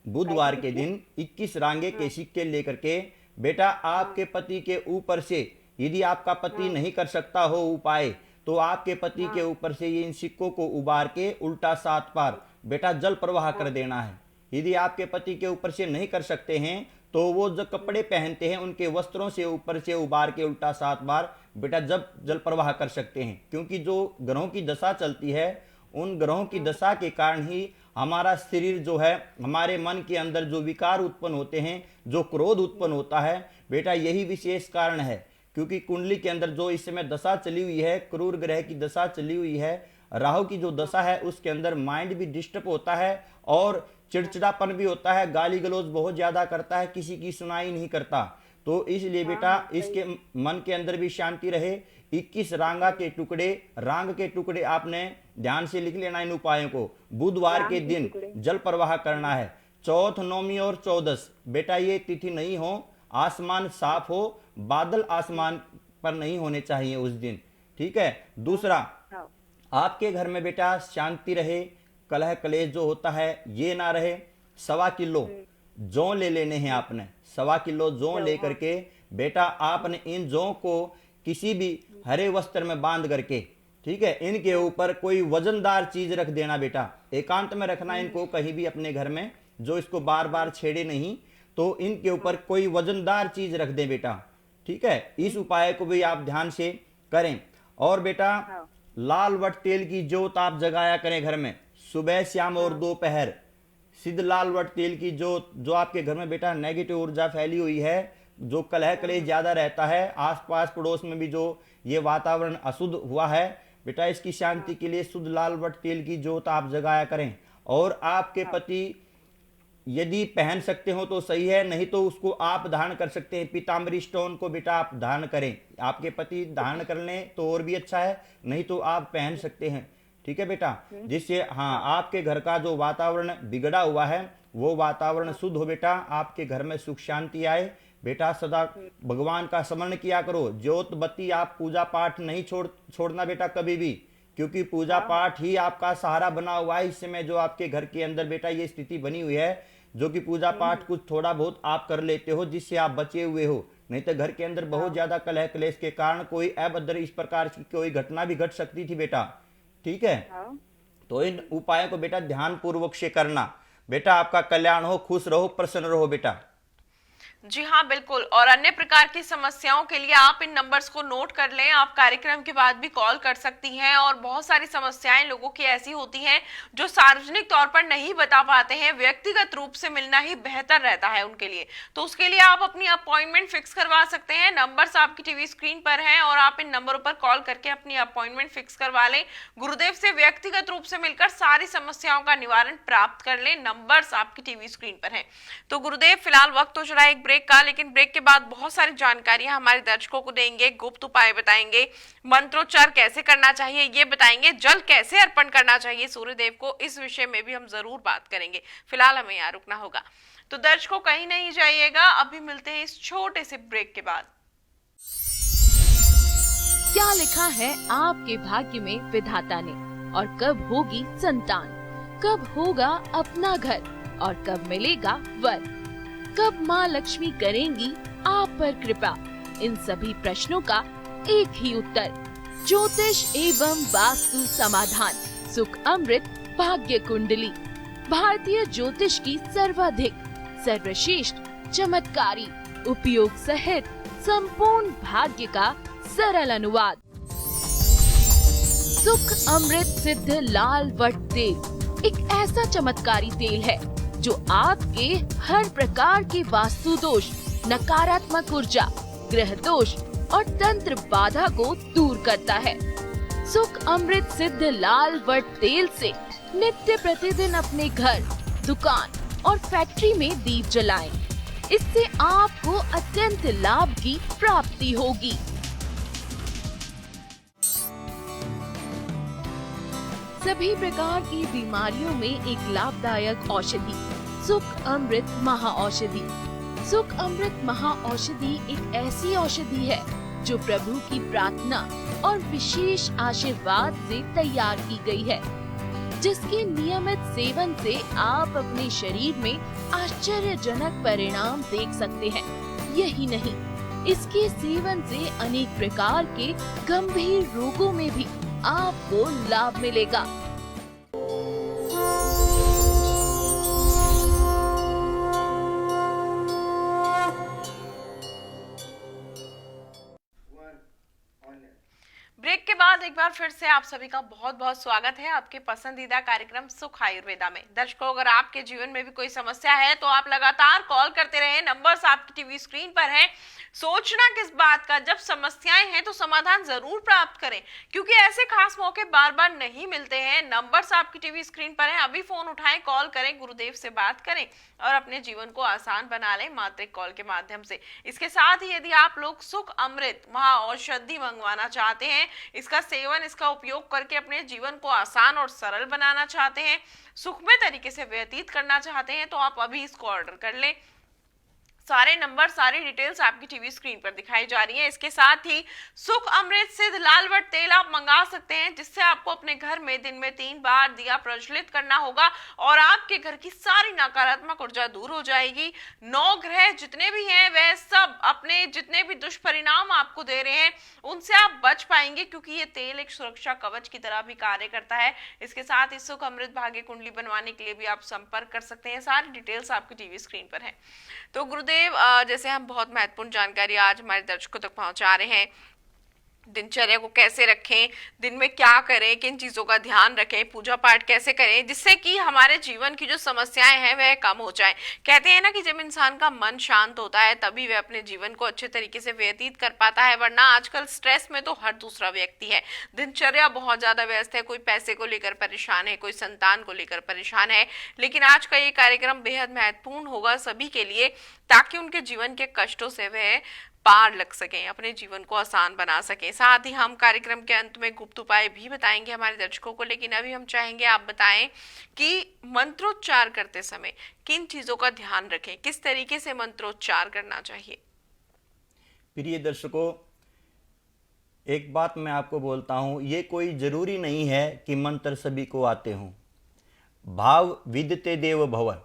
बुधवार के दिन 21 रांगे के सिक्के लेकर के बेटा आपके पति के ऊपर से, यदि आपका पति नहीं कर सकता हो उपाय, तो आपके पति के ऊपर से ये इन सिक्कों को उबार के उल्टा 7 बार बेटा जल प्रवाह कर देना है। यदि आपके पति के ऊपर से नहीं कर सकते हैं तो वो जो कपड़े पहनते हैं उनके वस्त्रों से ऊपर से उबार के उल्टा 7 बार बेटा जब जल प्रवाह कर सकते हैं। क्योंकि जो ग्रहों की दशा चलती है उन ग्रहों की दशा के कारण ही हमारा शरीर जो है, हमारे मन के अंदर जो विकार उत्पन्न होते हैं, जो क्रोध उत्पन्न होता है, बेटा यही विशेष कारण है। क्योंकि कुंडली के अंदर जो इस समय दशा चली हुई है, क्रूर ग्रह की दशा चली हुई है, राहु की जो दशा है, उसके अंदर माइंड भी डिस्टर्ब होता है और चिड़चिड़ापन भी होता है, गाली गलौज बहुत ज्यादा करता है, किसी की सुनाई नहीं करता। तो इसलिए बेटा इसके मन के अंदर भी शांति रहे। 21 रांग के टुकड़े आपने ध्यान से लिख लेना इन उपायों को। बुधवार के दिन जल प्रवाह करना है। चौथ, नौमी और 14 बेटा ये तिथि नहीं हो, आसमान साफ हो, बादल आसमान पर नहीं होने चाहिए उस दिन, ठीक है। दूसरा, आपके घर में बेटा शांति रहे, कलह कलेश जो होता है ये ना रहे। 1.25 किलो जौ ले लेने हैं आपने। 1.25 किलो जौ लेकर के बेटा आपने इन जौ को किसी भी हरे वस्त्र में बांध करके, ठीक है, इनके ऊपर कोई वजनदार चीज रख देना बेटा। एकांत में रखना इनको, कहीं भी अपने घर में, जो इसको बार बार छेड़े नहीं। तो इनके ऊपर कोई वजनदार चीज रख दे बेटा, ठीक है। इस उपाय को भी आप ध्यान से करें। और बेटा लाल वट तेल की ज्योत आप जगाया करें घर में, सुबह, शाम और दोपहर। सिद्ध लाल वट तेल की ज्योत, जो आपके घर में बेटा नेगेटिव ऊर्जा फैली हुई है, जो कलह कलेश ज्यादा रहता है, आसपास पड़ोस में भी जो ये वातावरण अशुद्ध हुआ है, बेटा इसकी शांति के लिए शुद्ध लाल वट तेल की ज्योत आप जगाया करें। और आपके पति यदि पहन सकते हो तो सही है, नहीं तो उसको आप धारण कर सकते हैं। पीताम्बरी स्टोन को बेटा आप धारण करें, आपके पति धारण कर लें तो और भी अच्छा है, नहीं तो आप पहन सकते हैं, ठीक है बेटा। जिससे आपके घर का जो वातावरण बिगड़ा हुआ है वो वातावरण शुद्ध हो बेटा, आपके घर में सुख शांति आए। बेटा सदा भगवान का स्मरण किया करो। ज्योत बत्ती आप पूजा पाठ नहीं छोड़ना बेटा कभी भी, क्योंकि पूजा पाठ ही आपका सहारा बना हुआ है। इस समय जो आपके घर के अंदर बेटा ये स्थिति बनी हुई है, जो कि पूजा पाठ कुछ थोड़ा बहुत आप कर लेते हो जिससे आप बचे हुए हो, नहीं तो घर के अंदर बहुत ज्यादा कलह कलेश के कारण कोई अभद्र इस प्रकार की कोई घटना भी घट सकती थी बेटा, ठीक है। तो इन उपायों को बेटा ध्यान पूर्वक से करना। बेटा आपका कल्याण हो, खुश रहो, प्रसन्न रहो बेटा। जी हाँ, बिल्कुल। और अन्य प्रकार की समस्याओं के लिए आप इन नंबर्स को नोट कर लें। आप कार्यक्रम के बाद भी कॉल कर सकती हैं। और बहुत सारी समस्याएं लोगों की ऐसी होती हैं जो सार्वजनिक तौर पर नहीं बता पाते हैं, व्यक्तिगत रूप से मिलना ही बेहतर रहता है उनके लिए। तो उसके लिए आप अपनी अपॉइंटमेंट फिक्स करवा सकते हैं। नंबर्स आपकी टीवी स्क्रीन पर हैं और आप इन नंबरों पर कॉल करके अपनी अपॉइंटमेंट फिक्स करवा लें। गुरुदेव से व्यक्तिगत रूप से मिलकर सारी समस्याओं का निवारण प्राप्त कर लें। नंबर्स आपकी टीवी स्क्रीन पर हैं। तो गुरुदेव फिलहाल वक्त तो चला एक ब्रेक का, लेकिन ब्रेक के बाद बहुत सारी जानकारियां हमारे दर्शकों को देंगे। गुप्त उपाय बताएंगे, मंत्रोच्चार कैसे करना चाहिए ये बताएंगे, जल कैसे अर्पण करना चाहिए सूर्यदेव को, इस विषय में भी हम जरूर बात करेंगे। फिलहाल हमें यहाँ रुकना होगा। तो दर्शकों कहीं नहीं जाइएगा, अभी मिलते हैं इस छोटे से ब्रेक के बाद। क्या लिखा है आपके भाग्य में विधाता ने, और कब होगी संतान, कब होगा अपना घर, और कब मिलेगा वर, कब माँ लक्ष्मी करेंगी आप पर कृपा, इन सभी प्रश्नों का एक ही उत्तर, ज्योतिष एवं वास्तु समाधान, सुख अमृत भाग्य कुंडली, भारतीय ज्योतिष की सर्वाधिक सर्वश्रेष्ठ चमत्कारी उपयोग सहित संपूर्ण भाग्य का सरल अनुवाद। सुख अमृत सिद्ध लाल वट तेल एक ऐसा चमत्कारी तेल है जो आपके हर प्रकार के वास्तु दोष, नकारात्मक ऊर्जा, ग्रह दोष और तंत्र बाधा को दूर करता है। सुख अमृत सिद्ध लाल वट तेल से नित्य प्रतिदिन अपने घर, दुकान और फैक्ट्री में दीप जलाएं। इससे आपको अत्यंत लाभ की प्राप्ति होगी। सभी प्रकार की बीमारियों में एक लाभदायक औषधि सुख अमृत महाऔषधि। सुख अमृत महाऔषधि एक ऐसी औषधि है जो प्रभु की प्रार्थना और विशेष आशीर्वाद से तैयार की गई है, जिसके नियमित सेवन से आप अपने शरीर में आश्चर्यजनक परिणाम देख सकते हैं। यही नहीं, इसके सेवन से अनेक प्रकार के गंभीर रोगों में भी आपको लाभ मिलेगा। ब्रेक के बाद एक बार फिर से आप सभी का बहुत बहुत स्वागत है आपके पसंदीदा कार्यक्रम सुख आयुर्वेदा में। दर्शकों, अगर आपके जीवन में भी कोई समस्या है तो आप लगातार कॉल करते रहे। नंबर्स आपकी टीवी स्क्रीन पर हैं। सोचना किस बात का, जब समस्याएं हैं तो समाधान जरूर प्राप्त करें, क्योंकि ऐसे खास मौके बार बार नहीं मिलते हैं। नंबर्स आपकी टीवी स्क्रीन पर हैं, अभी फोन उठाएं, कॉल करें, गुरुदेव से बात करें और अपने जीवन को आसान बना लें मात्रिक कॉल के माध्यम से। इसके साथ ही यदि आप लोग सुख अमृत महाऔषधि मंगवाना चाहते हैं, इसका सेवन, इसका उपयोग करके अपने जीवन को आसान और सरल बनाना चाहते हैं, सुखमय तरीके से व्यतीत करना चाहते हैं, तो आप अभी इसको ऑर्डर कर लें। सारे नंबर, सारी डिटेल्स आपकी टीवी स्क्रीन पर दिखाई जा रही है। इसके साथ ही सुख अमृत सिद्ध लालवट तेल आप मंगा सकते हैं, जिससे आपको अपने घर में दिन में 3 बार दिया प्रज्वलित करना होगा और आपके घर की सारी नकारात्मक ऊर्जा दूर हो जाएगी। 9 ग्रह जितने भी हैं वह सब अपने जितने भी दुष्परिणाम आपको दे रहे हैं उनसे आप बच पाएंगे, क्योंकि ये तेल एक सुरक्षा कवच की तरह भी कार्य करता है। इसके साथ ही सुख अमृत भाग्य कुंडली बनवाने के लिए भी आप संपर्क कर सकते हैं। सारी डिटेल्स आपकी टीवी स्क्रीन पर है। तो गुरुदेव, जैसे हम बहुत महत्वपूर्ण जानकारी आज हमारे दर्शकों तक पहुंचा रहे हैं, दिनचर्या को कैसे रखें, दिन में क्या करें, किन चीजों का ध्यान रखें, पूजा पाठ कैसे करें जिससे कि हमारे जीवन की जो समस्याएं हैं वह कम हो जाए। कहते हैं ना कि जब इंसान का मन शांत होता है तभी वह अपने जीवन को अच्छे तरीके से व्यतीत कर पाता है, वरना आजकल स्ट्रेस में तो हर दूसरा व्यक्ति है। दिनचर्या बहुत ज्यादा व्यस्त है, कोई पैसे को लेकर परेशान है, कोई संतान को लेकर परेशान है। लेकिन आज का ये कार्यक्रम बेहद महत्वपूर्ण होगा सभी के लिए, ताकि उनके जीवन के कष्टों से वह पार लग सकें, अपने जीवन को आसान बना सकें। साथ ही हम कार्यक्रम के अंत में गुप्त उपाय भी बताएंगे हमारे दर्शकों को। लेकिन अभी हम चाहेंगे आप बताएं कि मंत्रोच्चार करते समय किन चीजों का ध्यान रखें, किस तरीके से मंत्रोच्चार करना चाहिए। प्रिय दर्शकों, एक बात मैं आपको बोलता हूं, ये कोई जरूरी नहीं है कि मंत्र सभी को आते हों। भाव विदते देव भव,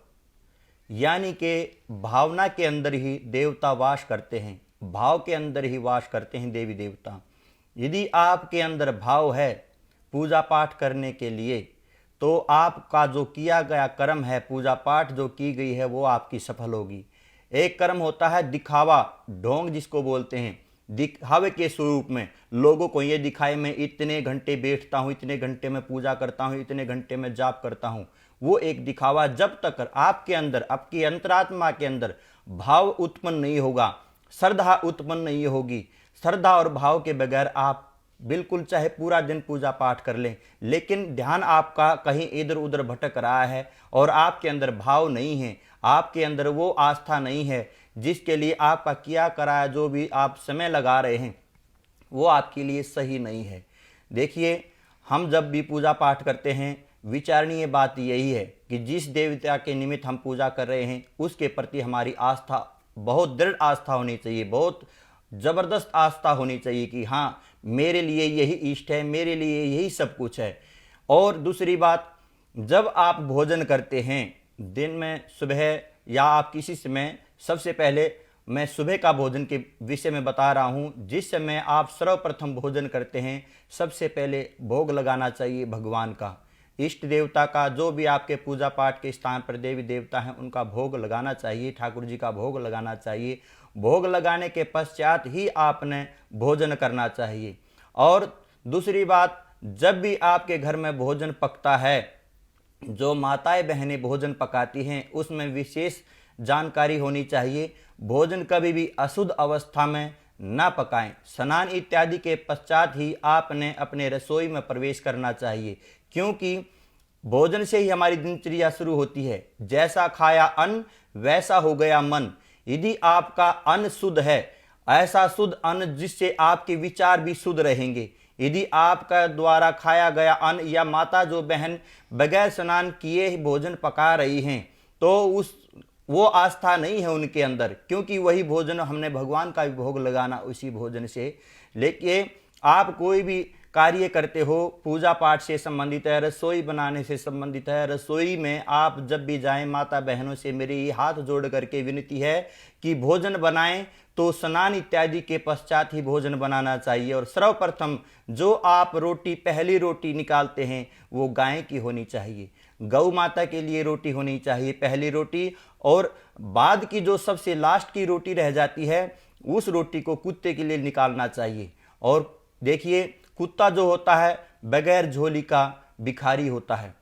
यानी कि भावना के अंदर ही देवता वास करते हैं, भाव के अंदर ही वास करते हैं देवी देवता। यदि आपके अंदर भाव है पूजा पाठ करने के लिए, तो आपका जो किया गया कर्म है, पूजा पाठ जो की गई है, वो आपकी सफल होगी। एक कर्म होता है दिखावा, ढोंग जिसको बोलते हैं, दिखावे के स्वरूप में लोगों को ये दिखाए मैं इतने घंटे बैठता हूँ, इतने घंटे में पूजा करता हूँ, इतने घंटे में जाप करता हूँ, वो एक दिखावा। जब तक आपके अंदर, आपकी अंतरात्मा के अंदर भाव उत्पन्न नहीं होगा, श्रद्धा उत्पन्न नहीं होगी, श्रद्धा और भाव के बगैर आप बिल्कुल चाहे पूरा दिन पूजा पाठ कर लें, लेकिन ध्यान आपका कहीं इधर उधर भटक रहा है और आपके अंदर भाव नहीं है, आपके अंदर वो आस्था नहीं है जिसके लिए आपका किया कराया जो भी आप समय लगा रहे हैं वो आपके लिए सही नहीं है। देखिए, हम जब भी पूजा पाठ करते हैं, विचारणीय बात यही है कि जिस देवता के निमित्त हम पूजा कर रहे हैं उसके प्रति हमारी आस्था बहुत दृढ़ आस्था होनी चाहिए, बहुत ज़बरदस्त आस्था होनी चाहिए कि हाँ, मेरे लिए यही इष्ट है, मेरे लिए यही सब कुछ है। और दूसरी बात, जब आप भोजन करते हैं दिन में, सुबह या आप किसी समय, सबसे पहले मैं सुबह का भोजन के विषय में बता रहा हूँ। जिस समय आप सर्वप्रथम भोजन करते हैं, सबसे पहले भोग लगाना चाहिए भगवान का, इष्ट देवता का, जो भी आपके पूजा पाठ के स्थान पर देवी देवता हैं उनका भोग लगाना चाहिए, ठाकुर जी का भोग लगाना चाहिए। भोग लगाने के पश्चात ही आपने भोजन करना चाहिए। और दूसरी बात, जब भी आपके घर में भोजन पकता है, जो माताएं बहनें भोजन पकाती हैं उसमें विशेष जानकारी होनी चाहिए। भोजन कभी भी अशुद्ध अवस्था में न पकाएं। स्नान इत्यादि के पश्चात ही आपने अपने रसोई में प्रवेश करना चाहिए, क्योंकि भोजन से ही हमारी दिनचर्या शुरू होती है। जैसा खाया अन्न वैसा हो गया मन। यदि आपका अन्न शुद्ध है, ऐसा शुद्ध अन्न जिससे आपके विचार भी शुद्ध रहेंगे। यदि आपका द्वारा खाया गया अन्न या माता जो बहन बगैर स्नान किए ही भोजन पका रही हैं, तो वो आस्था नहीं है उनके अंदर, क्योंकि वही भोजन हमने भगवान का भी भोग लगाना उसी भोजन से। लेकिन आप कोई भी कार्य करते हो, पूजा पाठ से संबंधित है, रसोई बनाने से संबंधित है, रसोई में आप जब भी जाएं, माता बहनों से मेरी हाथ जोड़ करके विनती है कि भोजन बनाएं तो स्नान इत्यादि के पश्चात ही भोजन बनाना चाहिए। और सर्वप्रथम जो आप रोटी, पहली रोटी निकालते हैं वो गाय की होनी चाहिए, गौ माता के लिए रोटी होनी चाहिए पहली रोटी। और बाद की जो सबसे लास्ट की रोटी रह जाती है उस रोटी को कुत्ते के लिए निकालना चाहिए। और देखिए, कुत्ता जो होता है बगैर झोली का भिखारी होता है।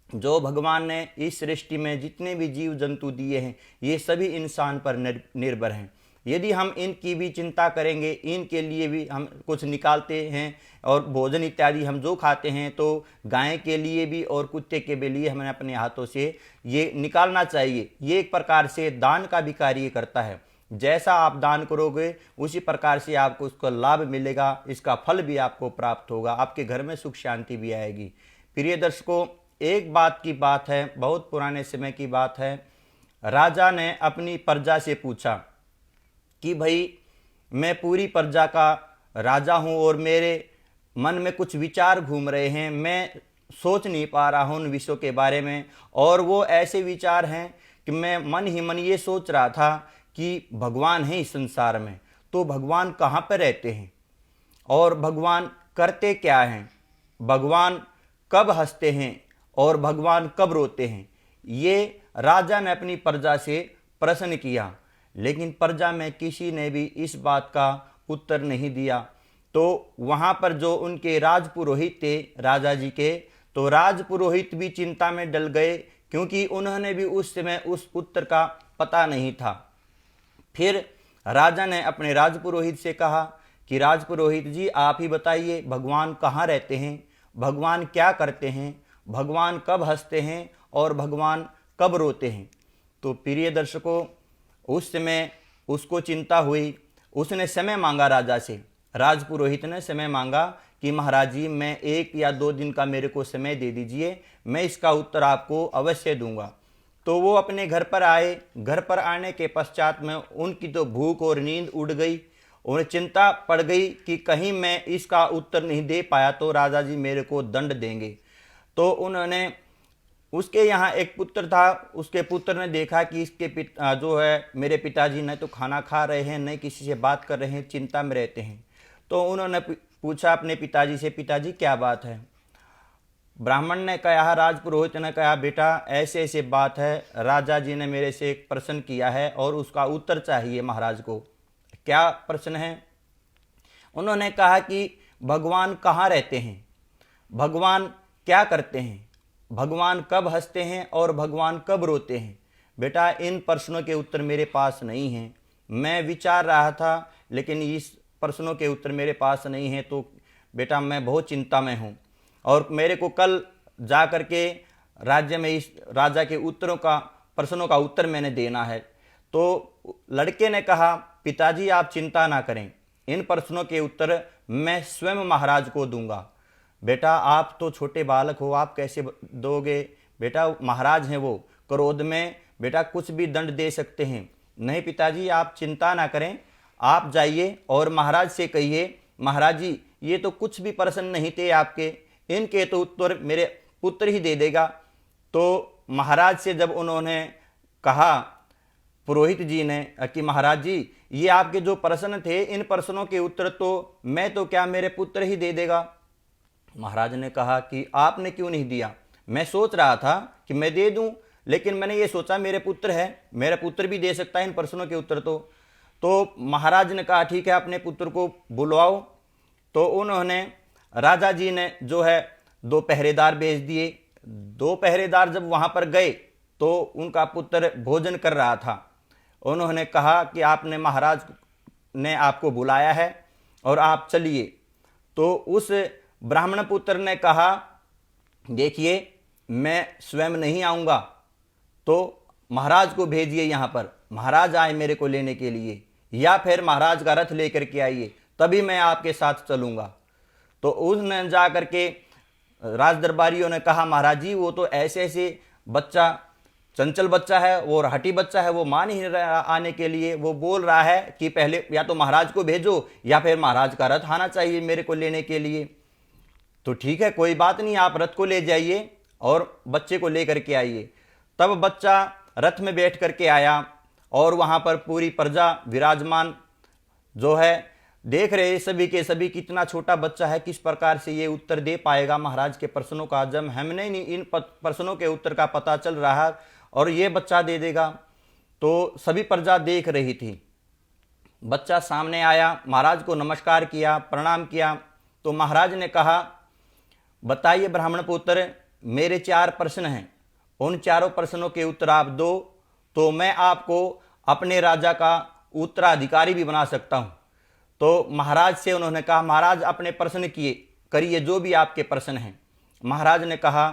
जो भगवान ने इस सृष्टि में जितने भी जीव जंतु दिए हैं ये सभी इंसान पर निर्भर हैं। यदि हम इनकी भी चिंता करेंगे, इनके लिए भी हम कुछ निकालते हैं और भोजन इत्यादि हम जो खाते हैं तो गाय के लिए भी और कुत्ते के भी लिए हमें अपने हाथों से ये निकालना चाहिए। ये एक प्रकार से दान का भी कार्य करता है। जैसा आप दान करोगे उसी प्रकार से आपको उसका लाभ मिलेगा, इसका फल भी आपको प्राप्त होगा, आपके घर में सुख शांति भी आएगी। प्रिय दर्शकों, एक बात की बात है, बहुत पुराने समय की बात है। राजा ने अपनी प्रजा से पूछा कि भाई मैं पूरी प्रजा का राजा हूँ और मेरे मन में कुछ विचार घूम रहे हैं, मैं सोच नहीं पा रहा हूँ उन विषयों के बारे में, और वो ऐसे विचार हैं कि मैं मन ही मन ये सोच रहा था कि भगवान है इस संसार में, तो भगवान कहाँ पर रहते हैं और भगवान करते क्या हैं, भगवान कब हंसते हैं और भगवान कब रोते हैं। ये राजा ने अपनी प्रजा से प्रश्न किया, लेकिन प्रजा में किसी ने भी इस बात का उत्तर नहीं दिया। तो वहाँ पर जो उनके राजपुरोहित थे राजा जी के, तो राजपुरोहित भी चिंता में डल गए, क्योंकि उन्होंने भी उस समय उस उत्तर का पता नहीं था। फिर राजा ने अपने राजपुरोहित से कहा कि राजपुरोहित जी आप ही बताइए, भगवान कहाँ रहते हैं, भगवान क्या करते हैं, भगवान कब हंसते हैं और भगवान कब रोते हैं। तो प्रिय दर्शकों, उस समय उसको चिंता हुई, उसने समय मांगा राजा से। राजपुरोहित ने समय मांगा कि महाराज जी मैं 1 या 2 दिन का मेरे को समय दे दीजिए, मैं इसका उत्तर आपको अवश्य दूंगा। तो वो अपने घर पर आए। घर पर आने के पश्चात में उनकी तो भूख और नींद उड़ गई, उन्हें चिंता पड़ गई कि कहीं मैं इसका उत्तर नहीं दे पाया तो राजा जी मेरे को दंड देंगे। तो उन्होंने, उसके यहाँ एक पुत्र था, उसके पुत्र ने देखा कि इसके जो है मेरे पिताजी न तो खाना खा रहे हैं, न किसी से बात कर रहे हैं, चिंता में रहते हैं। तो उन्होंने पूछा अपने पिताजी से, पिताजी क्या बात है। ब्राह्मण ने कहा, राजपुरोहित ने कहा, बेटा ऐसे ऐसे बात है, राजा जी ने मेरे से एक प्रश्न किया है और उसका उत्तर चाहिए महाराज को। क्या प्रश्न है। उन्होंने कहा कि भगवान कहाँ रहते हैं, भगवान क्या करते हैं, भगवान कब हंसते हैं और भगवान कब रोते हैं। बेटा इन प्रश्नों के उत्तर मेरे पास नहीं हैं, मैं विचार रहा था लेकिन इस प्रश्नों के उत्तर मेरे पास नहीं हैं, तो बेटा मैं बहुत चिंता में हूँ और मेरे को कल जा कर के राज्य में इस राजा के प्रश्नों का उत्तर मैंने देना है। तो लड़के ने कहा, पिताजी आप चिंता ना करें, इन प्रश्नों के उत्तर मैं स्वयं महाराज को दूंगा। बेटा आप तो छोटे बालक हो, आप कैसे दोगे, बेटा महाराज हैं वो, क्रोध में बेटा कुछ भी दंड दे सकते हैं। नहीं पिताजी आप चिंता ना करें, आप जाइए और महाराज से कहिए, महाराज जी ये तो कुछ भी प्रश्न नहीं थे आपके, इनके तो उत्तर मेरे पुत्र ही दे देगा। तो महाराज से जब उन्होंने कहा पुरोहित जी ने कि महाराज जी ये आपके जो प्रश्न थे, इन प्रश्नों के उत्तर तो मैं तो क्या मेरे पुत्र ही दे देगा। महाराज ने कहा कि आपने क्यों नहीं दिया, मैं सोच रहा था कि मैं दे दूं, लेकिन मैंने ये सोचा मेरे पुत्र है, मेरा पुत्र भी दे सकता है इन प्रश्नों के उत्तर। तो महाराज ने कहा ठीक है अपने पुत्र को बुलवाओ। तो उन्होंने, राजा जी ने जो है 2 पहरेदार भेज दिए। 2 पहरेदार जब वहां पर गए तो उनका पुत्र भोजन कर रहा था। उन्होंने कहा कि आपने, महाराज ने आपको बुलाया है और आप चलिए। तो उस ब्राह्मण पुत्र ने कहा, देखिए मैं स्वयं नहीं आऊँगा, तो महाराज को भेजिए यहाँ पर, महाराज आए मेरे को लेने के लिए, या फिर महाराज का रथ लेकर के आइए, तभी मैं आपके साथ चलूँगा। तो उसने जा कर के राज दरबारियों ने कहा, महाराज जी वो तो ऐसे ऐसे बच्चा, चंचल बच्चा है और हठी बच्चा है, वो मान ही नहीं रहा आने के लिए, वो बोल रहा है कि पहले या तो महाराज को भेजो या फिर महाराज का रथ आना चाहिए मेरे को लेने के लिए। तो ठीक है कोई बात नहीं, आप रथ को ले जाइए और बच्चे को लेकर के आइए। तब बच्चा रथ में बैठ करके आया और वहाँ पर पूरी प्रजा विराजमान जो है देख रहे सभी के सभी, कितना छोटा बच्चा है, किस प्रकार से ये उत्तर दे पाएगा महाराज के प्रश्नों का। जब हमने नहीं इन प्रश्नों के उत्तर का पता चल रहा है और ये बच्चा दे देगा, तो सभी प्रजा देख रही थी। बच्चा सामने आया, महाराज को नमस्कार किया, प्रणाम किया। तो महाराज ने कहा, बताइए ब्राह्मण पुत्र, मेरे 4 प्रश्न हैं, उन चारों प्रश्नों के उत्तर आप दो तो मैं आपको अपने राजा का उत्तराधिकारी भी बना सकता हूं। तो महाराज से उन्होंने कहा, महाराज अपने प्रश्न करिए, जो भी आपके प्रश्न हैं। महाराज ने कहा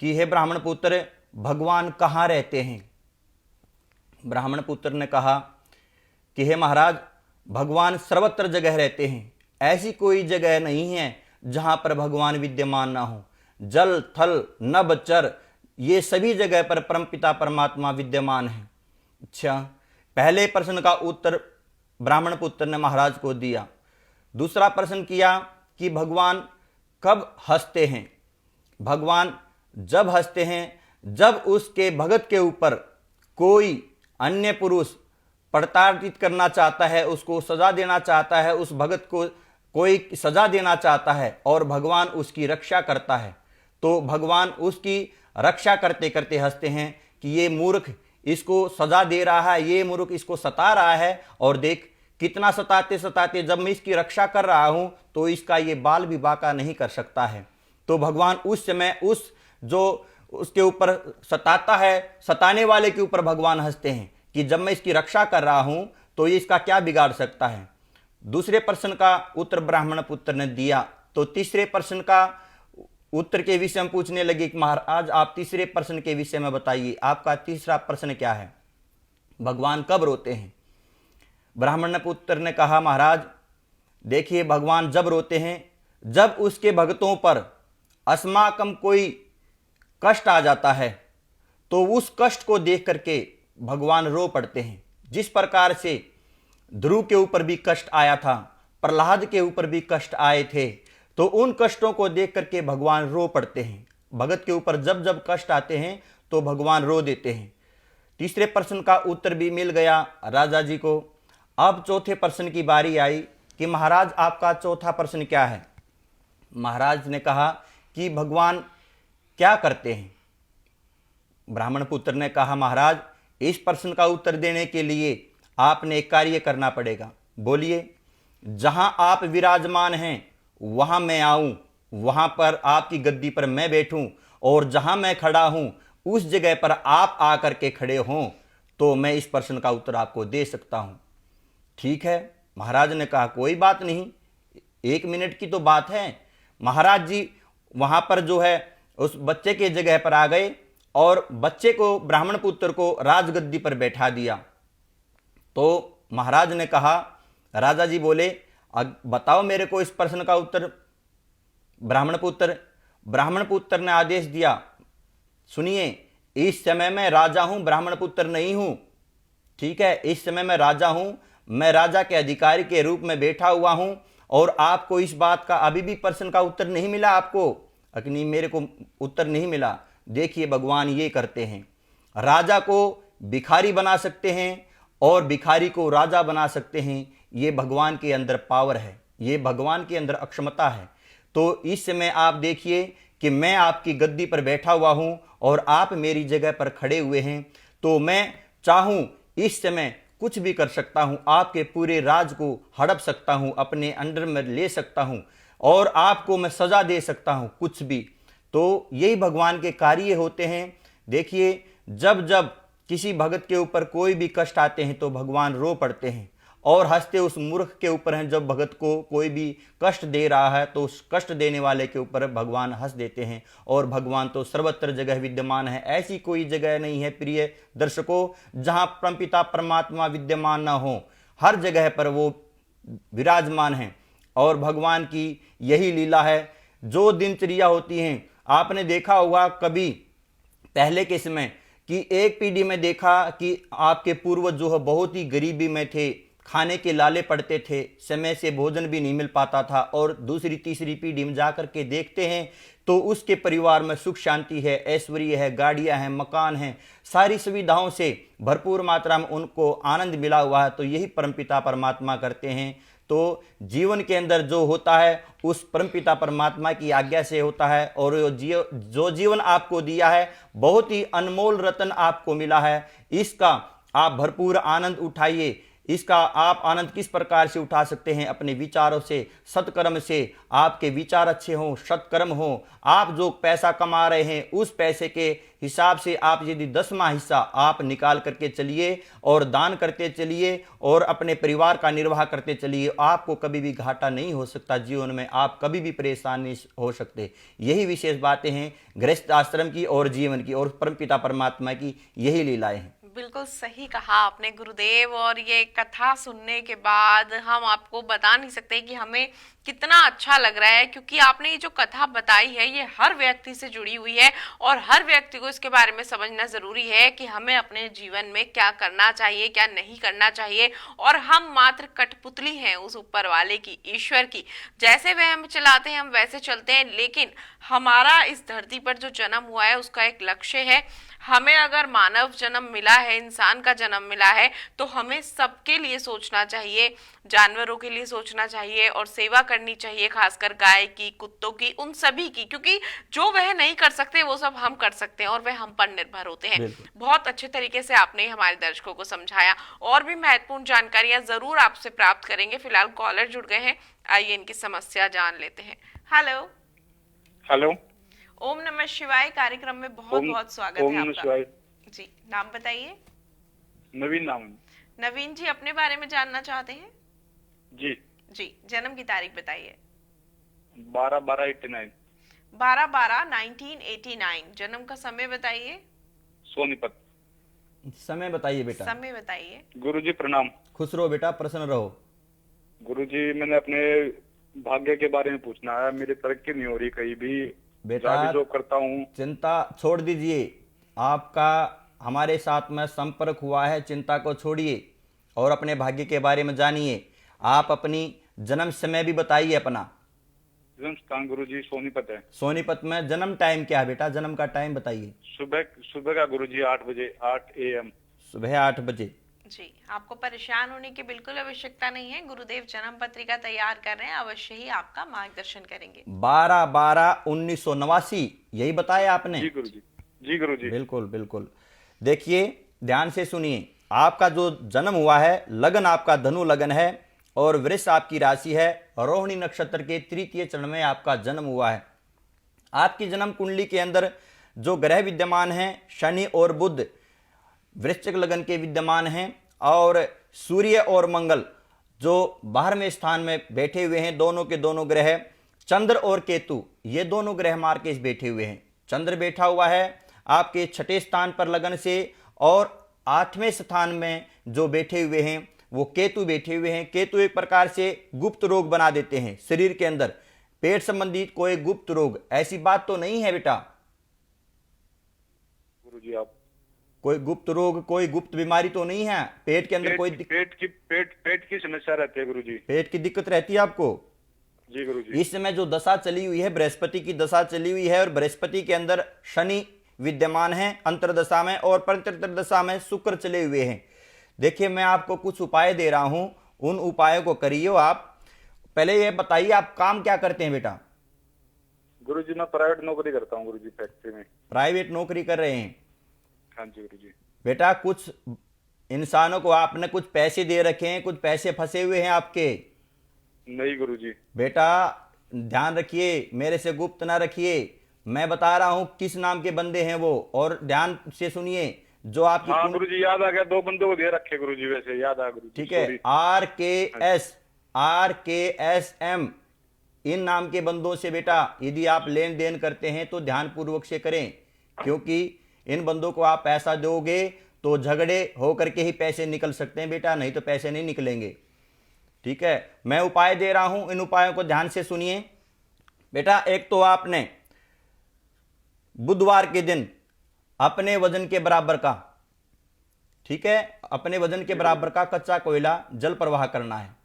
कि हे ब्राह्मण पुत्र, भगवान कहाँ रहते हैं? ब्राह्मण पुत्र ने कहा कि हे महाराज, भगवान सर्वत्र जगह रहते हैं, ऐसी कोई जगह नहीं है जहां पर भगवान विद्यमान ना हो। जल, थल, नभ, चर, ये सभी जगह पर परमपिता परमात्मा विद्यमान है। अच्छा, पहले प्रश्न का उत्तर ब्राह्मण पुत्र ने महाराज को दिया। दूसरा प्रश्न किया कि भगवान कब हंसते हैं? भगवान जब हंसते हैं जब उसके भगत के ऊपर कोई अन्य पुरुष प्रताड़ित करना चाहता है, उसको सजा देना चाहता है, उस भगत को कोई सजा देना चाहता है और भगवान उसकी रक्षा करता है, तो भगवान उसकी रक्षा करते करते हंसते हैं कि ये मूर्ख इसको सजा दे रहा है, ये मूर्ख इसको सता रहा है, और देख कितना सताते सताते जब मैं इसकी रक्षा कर रहा हूं तो इसका ये बाल भी बांका नहीं कर सकता है। तो भगवान उस समय उस जो उसके ऊपर सताता है, सताने वाले के ऊपर भगवान हंसते हैं कि जब मैं इसकी रक्षा कर रहा हूं तो ये इसका क्या बिगाड़ सकता है। दूसरे प्रश्न का उत्तर ब्राह्मण पुत्र ने दिया। तो तीसरे प्रश्न का उत्तर के विषय में पूछने लगे कि महाराज आप तीसरे प्रश्न के विषय में बताइए, आपका तीसरा प्रश्न क्या है? भगवान कब रोते हैं? ब्राह्मण पुत्र ने कहा, महाराज देखिए, भगवान जब रोते हैं जब उसके भक्तों पर अस्माकम कोई कष्ट आ जाता है तो उस कष्ट को देख करके भगवान रो पड़ते हैं। जिस प्रकार से ध्रुव के ऊपर भी कष्ट आया था, प्रहलाद के ऊपर भी कष्ट आए थे, तो उन कष्टों को देख करके भगवान रो पड़ते हैं। भगत के ऊपर जब जब कष्ट आते हैं तो भगवान रो देते हैं। तीसरे प्रश्न का उत्तर भी मिल गया राजा जी को। अब चौथे प्रश्न की बारी आई कि महाराज आपका चौथा प्रश्न क्या है? महाराज ने कहा कि भगवान क्या करते हैं? ब्राह्मण पुत्र ने कहा, महाराज इस प्रश्न का उत्तर देने के लिए आपने एक कार्य करना पड़ेगा। बोलिए। जहां आप विराजमान हैं वहां मैं आऊं, वहां पर आपकी गद्दी पर मैं बैठूं, और जहां मैं खड़ा हूं उस जगह पर आप आकर के खड़े हों तो मैं इस प्रश्न का उत्तर आपको दे सकता हूं। ठीक है, महाराज ने कहा, कोई बात नहीं, 1 मिनट की तो बात है। महाराज जी वहां पर जो है उस बच्चे के जगह पर आ गए और बच्चे को, ब्राह्मण पुत्र को राजगद्दी पर बैठा दिया। तो महाराज ने कहा, राजा जी बोले, बताओ मेरे को इस प्रश्न का उत्तर। ब्राह्मण पुत्र ने आदेश दिया, सुनिए, इस समय मैं राजा हूं, ब्राह्मण पुत्र नहीं हूं। ठीक है, इस समय मैं राजा हूं, मैं राजा के अधिकारी के रूप में बैठा हुआ हूं, और आपको इस बात का अभी भी प्रश्न का उत्तर नहीं मिला। आपको अग्नि मेरे को उत्तर नहीं मिला। देखिए, भगवान ये करते हैं, राजा को भिखारी बना सकते हैं और भिखारी को राजा बना सकते हैं। ये भगवान के अंदर पावर है, ये भगवान के अंदर अक्षमता है। तो इस समय आप देखिए कि मैं आपकी गद्दी पर बैठा हुआ हूं और आप मेरी जगह पर खड़े हुए हैं, तो मैं चाहूं इस समय कुछ भी कर सकता हूं, आपके पूरे राज को हड़प सकता हूं, अपने अंडर में ले सकता हूं, और आपको मैं सजा दे सकता हूं, कुछ भी। तो यही भगवान के कार्य होते हैं। देखिए, जब जब किसी भगत के ऊपर कोई भी कष्ट आते हैं तो भगवान रो पड़ते हैं और हंसते उस मूर्ख के ऊपर हैं। जब भगत को कोई भी कष्ट दे रहा है तो उस कष्ट देने वाले के ऊपर भगवान हंस देते हैं। और भगवान तो सर्वत्र जगह विद्यमान है, ऐसी कोई जगह नहीं है प्रिय दर्शकों जहां परमपिता परमात्मा विद्यमान ना हो। हर जगह पर वो विराजमान है और भगवान की यही लीला है। जो दिनचर्या होती है, आपने देखा होगा कभी पहले के समय कि एक पीढ़ी में देखा कि आपके पूर्वज जो है बहुत ही गरीबी में थे, खाने के लाले पड़ते थे, समय से भोजन भी नहीं मिल पाता था, और दूसरी तीसरी पीढ़ी में जाकर के देखते हैं तो उसके परिवार में सुख शांति है, ऐश्वर्य है, गाड़ियां हैं, मकान हैं, सारी सुविधाओं से भरपूर मात्रा में उनको आनंद मिला हुआ है। तो यही परमपिता परमात्मा करते हैं। तो जीवन के अंदर जो होता है उस परमपिता परमात्मा की आज्ञा से होता है, और जो जीवन आपको दिया है बहुत ही अनमोल रत्न आपको मिला है, इसका आप भरपूर आनंद उठाइए। इसका आप आनंद किस प्रकार से उठा सकते हैं? अपने विचारों से, सत्कर्म से। आपके विचार अच्छे हों, सत्कर्म हो, आप जो पैसा कमा रहे हैं उस पैसे के हिसाब से आप यदि 10वां हिस्सा आप निकाल करके चलिए और दान करते चलिए और अपने परिवार का निर्वाह करते चलिए, आपको कभी भी घाटा नहीं हो सकता जीवन में, आप कभी भी परेशान नहीं हो सकते। यही विशेष बातें हैं गृहस्थ आश्रम की और जीवन की और परमपिता परमात्मा की, यही लीलाएं हैं। बिल्कुल सही कहा आपने गुरुदेव। और ये कथा सुनने के बाद हम आपको बता नहीं सकते कि हमें कितना अच्छा लग रहा है, क्योंकि आपने ये जो कथा बताई है ये हर व्यक्ति से जुड़ी हुई है और हर व्यक्ति को इसके बारे में समझना जरूरी है कि हमें अपने जीवन में क्या करना चाहिए, क्या नहीं करना चाहिए। और हम मात्र कठपुतली हैं उस ऊपर वाले की, ईश्वर की। जैसे वह हमें चलाते हैं हम वैसे चलते हैं, लेकिन हमारा इस धरती पर जो जन्म हुआ है उसका एक लक्ष्य है। हमें अगर मानव जन्म मिला है, इंसान का जन्म मिला है, तो हमें सबके लिए सोचना चाहिए, जानवरों के लिए सोचना चाहिए और सेवा करनी चाहिए, खासकर गाय की, कुत्तों की, उन सभी की, क्योंकि जो वह नहीं कर सकते वो सब हम कर सकते हैं और वह हम पर निर्भर होते हैं। बहुत अच्छे तरीके से आपने हमारे दर्शकों को समझाया। और भी महत्वपूर्ण जानकारियां जरूर आपसे प्राप्त करेंगे। फिलहाल कॉलर जुड़ गए हैं, आइए इनकी समस्या जान लेते हैं। हेलो। हेलो। ओम नमः शिवाय कार्यक्रम में बहुत बहुत स्वागत है आपका। जी, नाम बताइए। नवीन नाम। नवीन जी, अपने बारे में जानना चाहते हैं? जी जी, जन्म की तारीख बताइए। 12/12/89। 12/12/1989। जन्म का समय बताइए। सोनीपत। समय बताइए बेटा। समय बताइए। गुरुजी प्रणाम। खुश रहो बेटा, प्रसन्न रहो। गुरुजी, मैंने अपने भाग्य के बारे में पूछना है। मेरी तरक्की नहीं हो रही कहीं भी। बेटा जॉब करता हूँ। चिंता छोड़ दीजिए, आपका हमारे साथ में संपर्क हुआ है, चिंता को छोड़िए और अपने भाग्य के बारे में जानिए। आप अपनी जन्म समय भी बताइए अपना। जन्म स्थान गुरुजी सोनीपत है। सोनीपत में जन्म टाइम क्या है बेटा? जन्म का टाइम बताइए। सुबह का गुरुजी 8 बजे, 8 AM। सुबह 8 बजे। जी, आपको परेशान होने की बिल्कुल आवश्यकता नहीं है। गुरुदेव जन्म पत्रिका तैयार कर रहे हैं, अवश्य ही आपका मार्गदर्शन करेंगे। 12/12/1989 यही बताया आपने? जी गुरुजी। जी गुरुजी। बिल्कुल बिल्कुल। देखिए ध्यान से सुनिए, आपका जो जन्म हुआ है, लगन आपका धनु लगन है और वृष आपकी राशि है। रोहिणी नक्षत्र के तृतीय चरण में आपका जन्म हुआ है। आपकी जन्म कुंडली के अंदर जो ग्रह विद्यमान हैं, शनि और बुध वृश्चिक लगन के विद्यमान हैं और सूर्य और मंगल जो 12वें स्थान में बैठे हुए हैं, दोनों के दोनों ग्रह, चंद्र और केतु, ये दोनों ग्रह मार्केश बैठे हुए हैं। चंद्र बैठा हुआ है आपके 6ठे स्थान पर लगन से और 8वें स्थान में जो बैठे हुए हैं वो केतु बैठे हुए हैं। केतु एक प्रकार से गुप्त रोग बना देते हैं शरीर के अंदर, पेट संबंधित कोई गुप्त रोग, ऐसी बात तो नहीं है बेटा? गुरुजी आप कोई गुप्त रोग, कोई गुप्त बीमारी तो नहीं है पेट के अंदर? कोई पेट की समस्या रहती है गुरुजी। पेट की दिक्कत रहती है आपको? जी गुरुजी। इस समय जो दशा चली हुई है, बृहस्पति की दशा चली हुई है और बृहस्पति के अंदर शनि विद्यमान है अंतरदशा में और प्रत्यंतर दशा में शुक्र चले हुए हैं। देखिए मैं आपको कुछ उपाय दे रहा हूं, उन उपायों को करिए आप। पहले ये बताइए आप काम क्या करते हैं बेटा? गुरुजी मैं प्राइवेट नौकरी करता हूँ गुरुजी, फैक्ट्री में। प्राइवेट नौकरी कर रहे हैं? हाँ जी गुरुजी। बेटा कुछ इंसानों को आपने कुछ पैसे दे रखे हैं, कुछ पैसे फंसे हुए हैं आपके? नहीं गुरुजी। बेटा ध्यान रखिए, मेरे से गुप्त ना रखिए, मैं बता रहा हूं किस नाम के बंदे हैं वो, और ध्यान से सुनिए। जो आपकी हाँ गुरुजी याद आ गया, 2 बंदे को दे रखे गुरुजी, वैसे याद आ गुरुजी। ठीक है, RKSM इन नाम के बंदों से बेटा यदि आप लेन देन करते हैं तो ध्यान पूर्वक से करें, क्योंकि इन बंदों को आप पैसा दोगे तो झगड़े होकर के ही पैसे निकल सकते हैं बेटा, नहीं तो पैसे नहीं निकलेंगे। ठीक है, मैं उपाय दे रहा हूं, इन उपायों को ध्यान से सुनिए बेटा। एक तो आपने बुधवार के दिन अपने वजन के बराबर का, ठीक है, अपने वजन के बराबर का कच्चा कोयला जल प्रवाह करना है।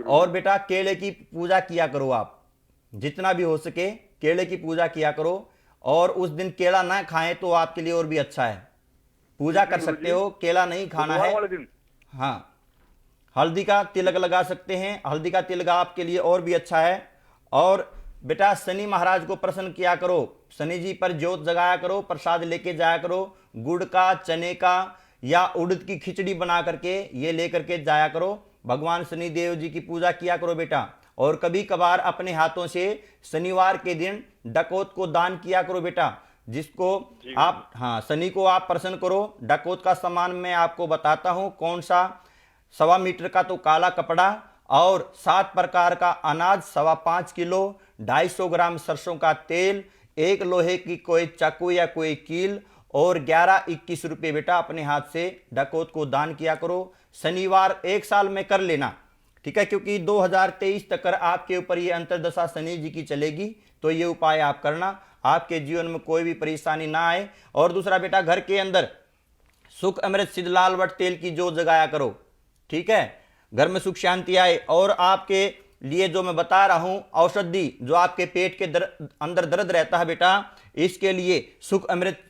और बेटा केले की पूजा किया करो आप, जितना भी हो सके केले की पूजा किया करो। और उस दिन केला ना खाएं तो आपके लिए और भी अच्छा है, पूजा कर सकते हो, केला नहीं खाना है। हाँ, हल्दी का तिलक लगा सकते हैं, हल्दी का तिलक आपके लिए और भी अच्छा है। और बेटा शनि महाराज को प्रसन्न किया करो, शनि जी पर ज्योत जगाया करो, प्रसाद लेके जाया करो, गुड़ का, चने का या उड़द की खिचड़ी बना करके ये लेकर के जाया करो। भगवान शनिदेव जी की पूजा किया करो बेटा। और कभी कभार अपने हाथों से शनिवार के दिन डकोत को दान किया करो बेटा, जिसको आप शनि को आप प्रसन्न करो। डकोत का सामान मैं आपको बताता हूं कौन सा। 1.25 मीटर का तो काला कपड़ा और 7 प्रकार का अनाज 5.25 किलो, 250 ग्राम सरसों का तेल, 1 लोहे की कोई चाकू या कोई कील और 11-21 रुपये बेटा अपने हाथ से डकोत को दान किया करो। शनिवार 1 साल में कर लेना, ठीक है, क्योंकि 2023 तक आपके ऊपर ये अंतर्दशा शनि जी की चलेगी। तो ये उपाय आप करना, आपके जीवन में कोई भी परेशानी ना आए। और दूसरा बेटा, घर के अंदर सुख अमृत सिद्ध लाल वट तेल की जोत जगाया करो, ठीक है, घर में सुख शांति आए। और आपके लिए जो मैं बता रहा हूं औषधि, जो आपके पेट के अंदर दर्द रहता है बेटा, इसके लिए सुख अमृत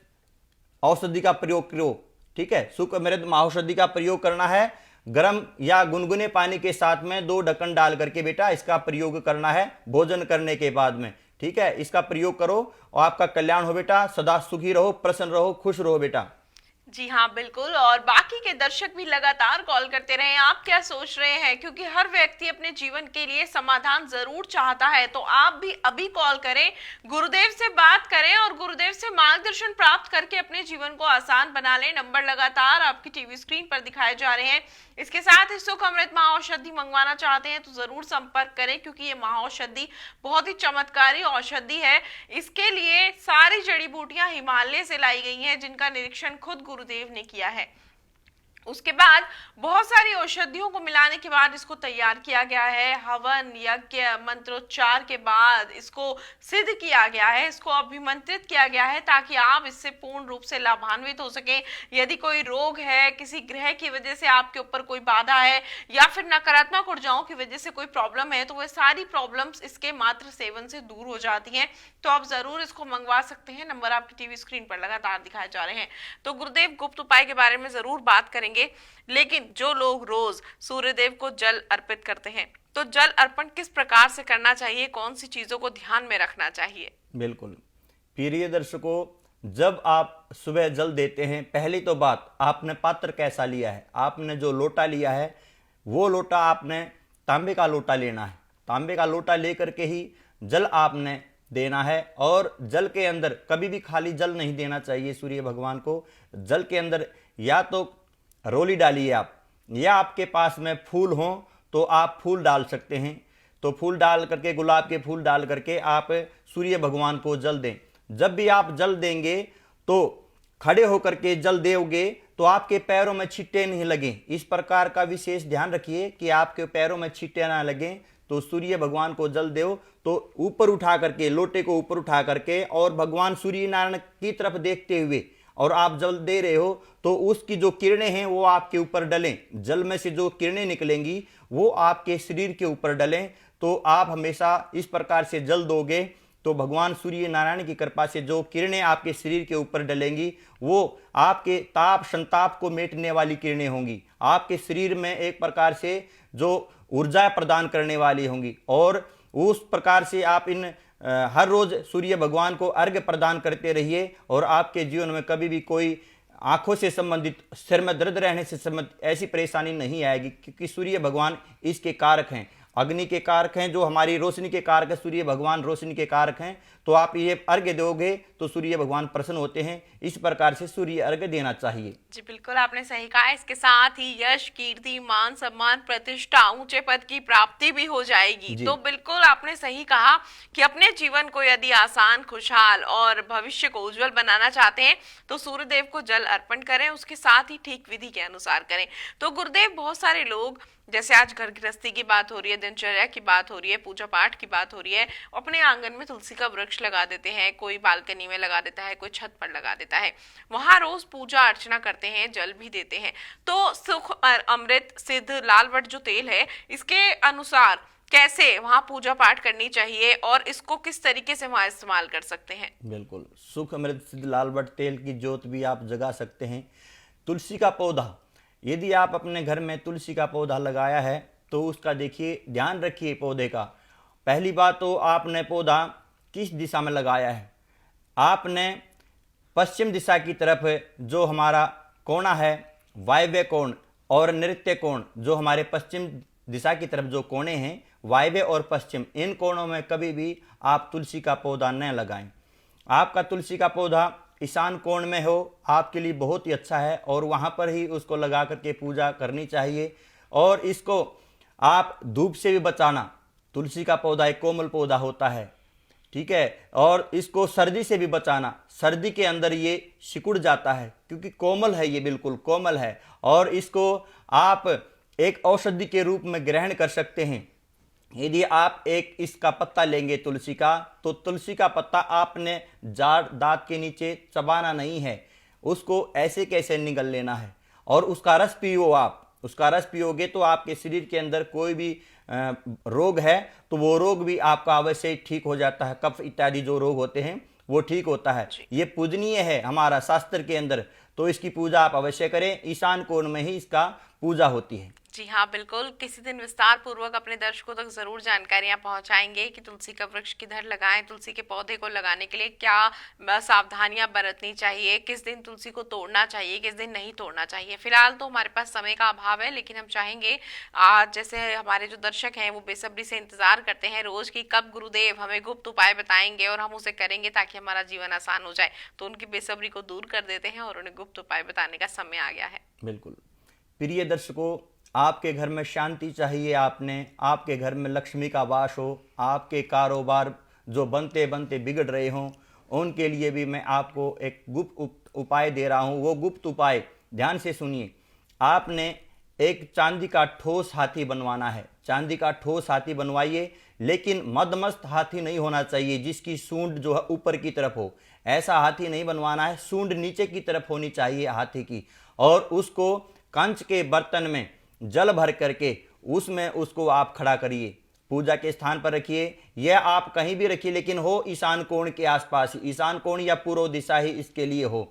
औषधि का प्रयोग करो, ठीक है। सुख अमृत औषधि का प्रयोग करना है, गर्म या गुनगुने पानी के साथ में 2 ढक्कन डाल करके बेटा इसका प्रयोग करना है भोजन करने के बाद में, ठीक है। इसका प्रयोग करो और आपका कल्याण हो बेटा। सदा सुखी रहो, प्रसन्न रहो, खुश रहो बेटा। जी हाँ, बिल्कुल। और बाकी के दर्शक भी लगातार कॉल करते रहे, आप क्या सोच रहे हैं, क्योंकि हर व्यक्ति अपने जीवन के लिए समाधान जरूर चाहता है। तो आप भी अभी कॉल करें, गुरुदेव से बात करें और गुरुदेव से मार्गदर्शन प्राप्त करके अपने जीवन को आसान बना लें। नंबर लगातार आपकी टीवी स्क्रीन पर दिखाए जा रहे हैं। इसके साथ ही सुख अमृत महाऔषधि मंगवाना चाहते हैं तो जरूर संपर्क करें, क्योंकि ये महाऔषधि बहुत ही चमत्कारी औषधि है। इसके लिए सारी जड़ी बूटियां हिमालय से लाई गई हैं, जिनका निरीक्षण खुद गुरुदेव ने किया है। उसके बाद बहुत सारी औषधियों को मिलाने के बाद इसको तैयार किया गया है। हवन, यज्ञ, मंत्रोच्चार के बाद इसको सिद्ध किया गया है, इसको अभिमंत्रित किया गया है, ताकि आप इससे पूर्ण रूप से लाभान्वित हो सके। यदि कोई रोग है, किसी ग्रह की वजह से आपके ऊपर कोई बाधा है या फिर नकारात्मक ऊर्जाओं की वजह से कोई प्रॉब्लम है, तो वह सारी प्रॉब्लम्स इसके मात्र सेवन से दूर हो जाती हैं। तो आप जरूर इसको मंगवा सकते हैं। नंबर आपकी टीवी स्क्रीन पर लगातार दिखाए जा रहे हैं। तो गुरुदेव गुप्त उपाय के बारे में जरूर बात करेंगे, लेकिन जो लोग रोज सूर्यदेव को जल अर्पित करते हैं, तो जल अर्पण किस प्रकार से करना चाहिए, कौन सी चीजों को ध्यान में रखना चाहिए? बिल्कुल प्रिय दर्शकों, जब आप सुबह जल देते हैं, पहली तो बात, आपने पात्र कैसा लिया है। आपने जो लोटा लिया है वो लोटा आपने तांबे का लोटा लेना है। तांबे का लोटा लेकर के ही जल आपने देना है। और जल के अंदर कभी भी खाली जल नहीं देना चाहिए सूर्य भगवान को। जल के अंदर या तो रोली डालिए आप, या आपके पास में फूल हो तो आप फूल डाल सकते हैं। तो फूल डाल करके, गुलाब के फूल डाल करके आप सूर्य भगवान को जल दें। जब भी आप जल देंगे तो खड़े होकर के जल दोगे तो आपके पैरों में छींटे नहीं लगे। इस प्रकार का विशेष ध्यान रखिए कि आपके पैरों में छींटे ना लगे। तो सूर्य भगवान को जल दो तो ऊपर उठा करके, लोटे को ऊपर उठा करके और भगवान सूर्य नारायण की तरफ देखते हुए और आप जल दे रहे हो, तो उसकी जो किरणें हैं वो आपके ऊपर डलें। जल में से जो किरणें निकलेंगी वो आपके शरीर के ऊपर डलें। तो आप हमेशा इस प्रकार से जल दोगे तो भगवान सूर्य नारायण की कृपा से जो किरणें आपके शरीर के ऊपर डलेंगी वो आपके ताप संताप को मेटने वाली किरणें होंगी। आपके शरीर में एक प्रकार से जो ऊर्जा प्रदान करने वाली होंगी। और उस प्रकार से आप इन हर रोज सूर्य भगवान को अर्घ्य प्रदान करते रहिए और आपके जीवन में कभी भी कोई आंखों से संबंधित, सिर में दर्द रहने से संबंधित ऐसी परेशानी नहीं आएगी, क्योंकि सूर्य भगवान इसके कारक हैं। अग्नि के कारक हैं, जो हमारी रोशनी के कारक है, सूर्य भगवान रोशनी के कारक हैं। तो आप ये अर्घ्य दोगे तो सूर्य भगवान प्रसन्न होते हैं। इस प्रकार से सूर्य अर्घ्य देना चाहिए। जी बिल्कुल, आपने सही कहा। इसके साथ ही यश, कीर्ति, मान सम्मान, प्रतिष्ठा, ऊंचे पद की प्राप्ति भी हो जाएगी। तो बिल्कुल आपने सही कहा कि अपने जीवन को यदि आसान, खुशहाल और भविष्य को उज्जवल बनाना चाहते हैं तो सूर्यदेव को जल अर्पण करें, उसके साथ ही ठीक विधि के अनुसार करें। तो गुरुदेव, बहुत सारे लोग, जैसे आज घर गृहस्थी की बात हो रही है, दिनचर्या की बात हो रही है, पूजा पाठ की बात हो रही है, अपने आंगन में तुलसी का वृक्ष लगा देते हैं, कोई बालकनी में लगा देता है, कोई छत पर लगा देता है, वहां रोज पूजा अर्चना करते हैं, जल भी देते हैं। तो सुख अमृत सिद्ध लाल वट जो तेल है, इसके अनुसार कैसे वहां पूजा पाठ करनी चाहिए और इसको किस तरीके से वहां इस्तेमाल कर सकते हैं? बिल्कुल, सुख अमृत सिद्ध लाल वट तेल की ज्योत भी आप जगा सकते हैं। तुलसी का पौधा, यदि आप अपने घर में तुलसी का पौधा लगाया है तो उसका देखिए, ध्यान रखिए पौधे का। पहली बात तो आपने पौधा किस दिशा में लगाया है। आपने पश्चिम दिशा की तरफ जो हमारा कोना है वायव्य कोण और नृत्य कोण, जो हमारे पश्चिम दिशा की तरफ जो कोणे हैं, वायव्य और पश्चिम, इन कोणों में कभी भी आप तुलसी का पौधा न लगाएं। आपका तुलसी का पौधा ईशान कोण में हो, आपके लिए बहुत ही अच्छा है और वहाँ पर ही उसको लगा करके पूजा करनी चाहिए। और इसको आप धूप से भी बचाना। तुलसी का पौधा एक कोमल पौधा होता है, ठीक है, और इसको सर्दी से भी बचाना। सर्दी के अंदर ये सिकुड़ जाता है क्योंकि कोमल है, ये बिल्कुल कोमल है, और इसको आप एक औषधि के रूप में ग्रहण कर सकते हैं। यदि आप एक इसका पत्ता लेंगे तुलसी का, तो तुलसी का पत्ता आपने जाड़ दांत के नीचे चबाना नहीं है, उसको ऐसे कैसे निगल लेना है और उसका रस पियो। आप उसका रस पियोगे तो आपके शरीर के अंदर कोई भी रोग है तो वो रोग भी आपका अवश्य ही ठीक हो जाता है। कफ इत्यादि जो रोग होते हैं वो ठीक होता है। ये पूजनीय है हमारा शास्त्र के अंदर, तो इसकी पूजा आप अवश्य करें। ईशान कोण में ही इसका पूजा होती है। जी हाँ, बिल्कुल। किसी दिन विस्तार पूर्वक अपने दर्शकों तक जरूर जानकारियां पहुंचाएंगे कि तुलसी का वृक्ष किधर लगाएं, तुलसी के पौधे को लगाने के लिए क्या सावधानियां बरतनी चाहिए, किस दिन तुलसी को तोड़ना चाहिए, किस दिन नहीं तोड़ना चाहिए। फिलहाल तो हमारे पास समय का अभाव है, लेकिन हम चाहेंगे आज जैसे हमारे जो दर्शक हैं वो बेसब्री से इंतजार करते हैं रोज की कब गुरुदेव हमें गुप्त उपाय बताएंगे और हम उसे करेंगे ताकि हमारा जीवन आसान हो जाए, तो उनकी बेसब्री को दूर कर देते हैं और उन्हें गुप्त उपाय बताने का समय आ गया है। बिल्कुल। प्रिय दर्शकों, आपके घर में शांति चाहिए, आपके घर में लक्ष्मी का वास हो, आपके कारोबार जो बनते बनते बिगड़ रहे हों, उनके लिए भी मैं आपको एक गुप्त उपाय दे रहा हूं। वो गुप्त उपाय ध्यान से सुनिए। आपने एक चांदी का ठोस हाथी बनवाना है। चांदी का ठोस हाथी बनवाइए, लेकिन मदमस्त हाथी नहीं होना चाहिए जिसकी सूंड जो है ऊपर की तरफ हो। ऐसा हाथी नहीं बनवाना है, सूंड नीचे की तरफ होनी चाहिए हाथी की। और उसको कंच के बर्तन में जल भर करके उसमें उसको आप खड़ा करिए, पूजा के स्थान पर रखिए। यह आप कहीं भी रखिए, लेकिन हो ईशान कोण के आसपास ही, ईशान कोण या पूर्व दिशा ही इसके लिए हो।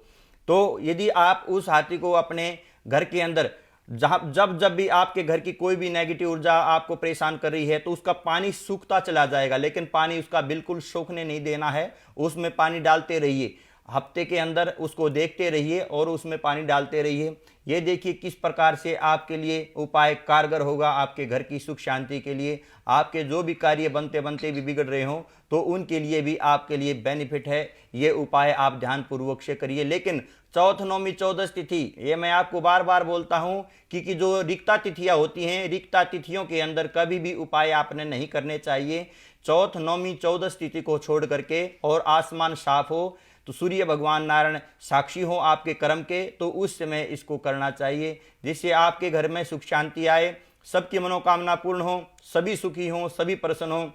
तो यदि आप उस हाथी को अपने घर के अंदर जब भी आपके घर की कोई भी नेगेटिव ऊर्जा आपको परेशान कर रही है, तो उसका पानी सूखता चला जाएगा, लेकिन पानी उसका बिल्कुल सूखने नहीं देना है। उसमें पानी डालते रहिए, हफ्ते के अंदर उसको देखते रहिए और उसमें पानी डालते रहिए। ये देखिए किस प्रकार से आपके लिए उपाय कारगर होगा, आपके घर की सुख शांति के लिए। आपके जो भी कार्य बनते बनते भी बिगड़ रहे हों तो उनके लिए भी आपके लिए बेनिफिट है। ये उपाय आप ध्यानपूर्वक से करिए। लेकिन चौथ नौमी चौदस तिथि, ये मैं आपको बार बार बोलता हूँ कि जो रिक्ता तिथियाँ होती हैं, रिक्ता तिथियों के अंदर कभी भी उपाय आपने नहीं करने चाहिए। चौथ नौमी चौदस तिथि को छोड़ करके, और आसमान साफ हो तो सूर्य भगवान नारायण साक्षी हो आपके कर्म के, तो उस समय इसको करना चाहिए, जिससे आपके घर में सुख शांति आए, सबकी मनोकामना पूर्ण हो, सभी सुखी हों, सभी प्रसन्न हों।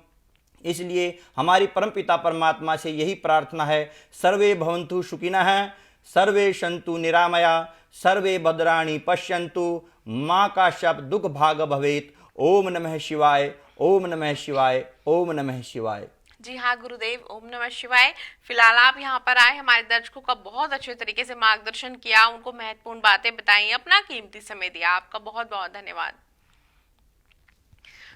इसलिए हमारी परमपिता परमात्मा से यही प्रार्थना है, सर्वे भवन्तु सुखिनः, सर्वे सन्तु निरामया, सर्वे भद्राणि पश्यन्तु, माँ का शब्द दुख भाग भवेत। ओम नमः शिवाय, ओम नमः शिवाय, ओम नमः शिवाय। जी हाँ गुरुदेव, ओम नमः शिवाय। फिलहाल आप यहाँ पर आए, हमारे दर्शकों का बहुत अच्छे तरीके से मार्गदर्शन किया, उनको महत्वपूर्ण बातें बताई, अपना कीमती समय दिया। आपका बहुत बहुत धन्यवाद।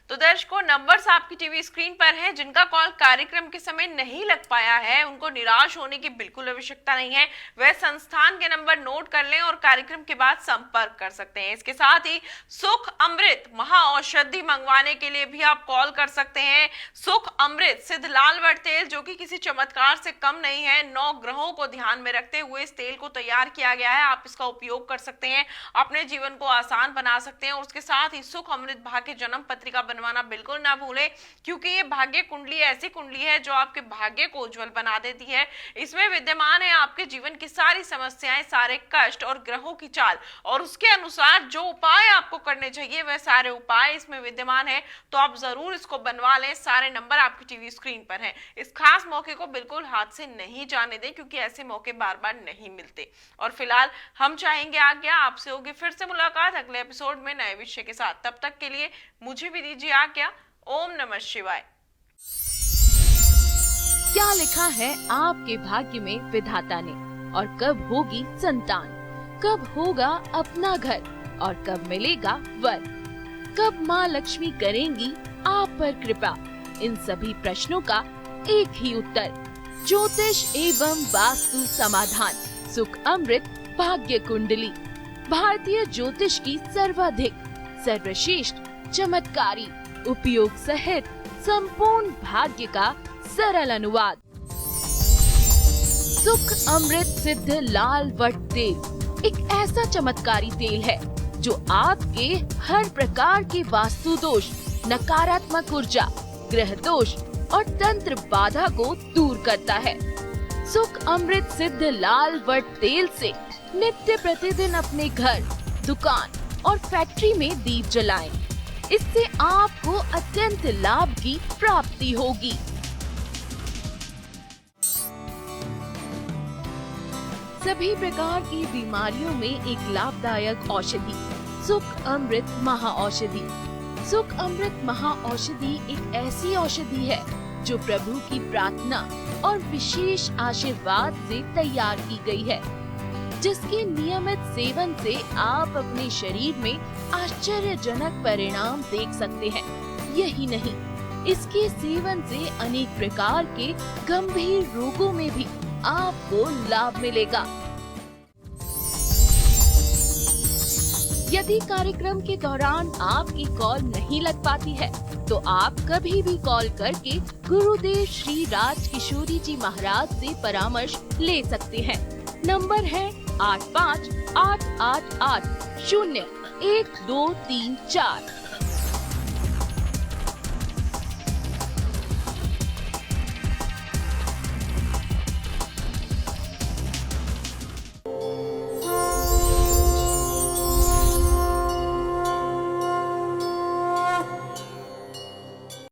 तो दर्शकों, नंबर्स आपकी टीवी स्क्रीन पर हैं। जिनका कॉल कार्यक्रम के समय नहीं लग पाया है, उनको निराश होने की बिल्कुल आवश्यकता नहीं है। वह संस्थान के नंबर नोट कर लें और कार्यक्रम के बाद संपर्क कर सकते हैं। इसके साथ ही सुख अमृत महाऔषधि मंगवाने के लिए भी आप कॉल कर सकते हैं। सुख अमृत सिद्ध लालवर तेल, जो कि किसी चमत्कार से कम नहीं है, 9 ग्रहों को ध्यान में रखते हुए इस तेल को तैयार किया गया है। आप इसका उपयोग कर सकते हैं, अपने जीवन को आसान बना सकते हैं। और उसके साथ ही सुख अमृत भाग्य जन्म पत्रिका बनवाना बिल्कुल ना भूलें, क्योंकि ये भाग्य कुंडली ऐसी कुंडली है जो आपके भाग्य को उज्जवल बना देती है। इसमें विद्यमान है आपके जीवन की सारी समस्याएं, सारे कष्ट और ग्रहों की चाल, और उसके अनुसार जो उपाय आपको करने चाहिए वह सारे उपाय इसमें विद्यमान है। तो आप जरूर इसको बनवा लें। सारे नंबर आपकी टीवी स्क्रीन पर हैं। इस खास मौके को बिल्कुल हाथ से नहीं जाने दें, क्योंकि ऐसे मौके बार बार नहीं मिलते। और फिलहाल हम चाहेंगे आज्ञा, आपसे होगी फिर से मुलाकात अगले एपिसोड में नए विषय के साथ। तब तक के लिए मुझे भी दीजिए आज्ञा। ओम नमः शिवाय। क्या लिखा है आपके भाग्य में विधाता ने, और कब होगी संतान, कब होगा अपना घर, और कब मिलेगा वर, कब माँ लक्ष्मी करेंगी आप पर कृपा। इन सभी प्रश्नों का एक ही उत्तर, ज्योतिष एवं वास्तु समाधान, सुख अमृत भाग्य कुंडली। भारतीय ज्योतिष की सर्वाधिक, सर्वश्रेष्ठ, चमत्कारी, उपयोग सहित संपूर्ण भाग्य का सरल अनुवाद। सुख अमृत सिद्ध लाल वट तेल एक ऐसा चमत्कारी तेल है जो आपके हर प्रकार के वास्तु दोष, नकारात्मक ऊर्जा, ग्रह दोष और तंत्र बाधा को दूर करता है। सुख अमृत सिद्ध लाल वट तेल से नित्य प्रतिदिन अपने घर, दुकान और फैक्ट्री में दीप जलाएं। इससे आपको अत्यंत लाभ की प्राप्ति होगी। सभी प्रकार की बीमारियों में एक लाभदायक औषधि सुख अमृत महाऔषधि। सुख अमृत महाऔषधि एक ऐसी औषधि है जो प्रभु की प्रार्थना और विशेष आशीर्वाद से तैयार की गई है, जिसके नियमित सेवन से आप अपने शरीर में आश्चर्यजनक परिणाम देख सकते हैं। यही नहीं, इसके सेवन से अनेक प्रकार के गंभीर रोगों में भी आपको लाभ मिलेगा। यदि कार्यक्रम के दौरान आपकी कॉल नहीं लग पाती है तो आप कभी भी कॉल करके गुरुदेव श्री राज किशोरी जी महाराज से परामर्श ले सकते हैं। नंबर है 8588801234।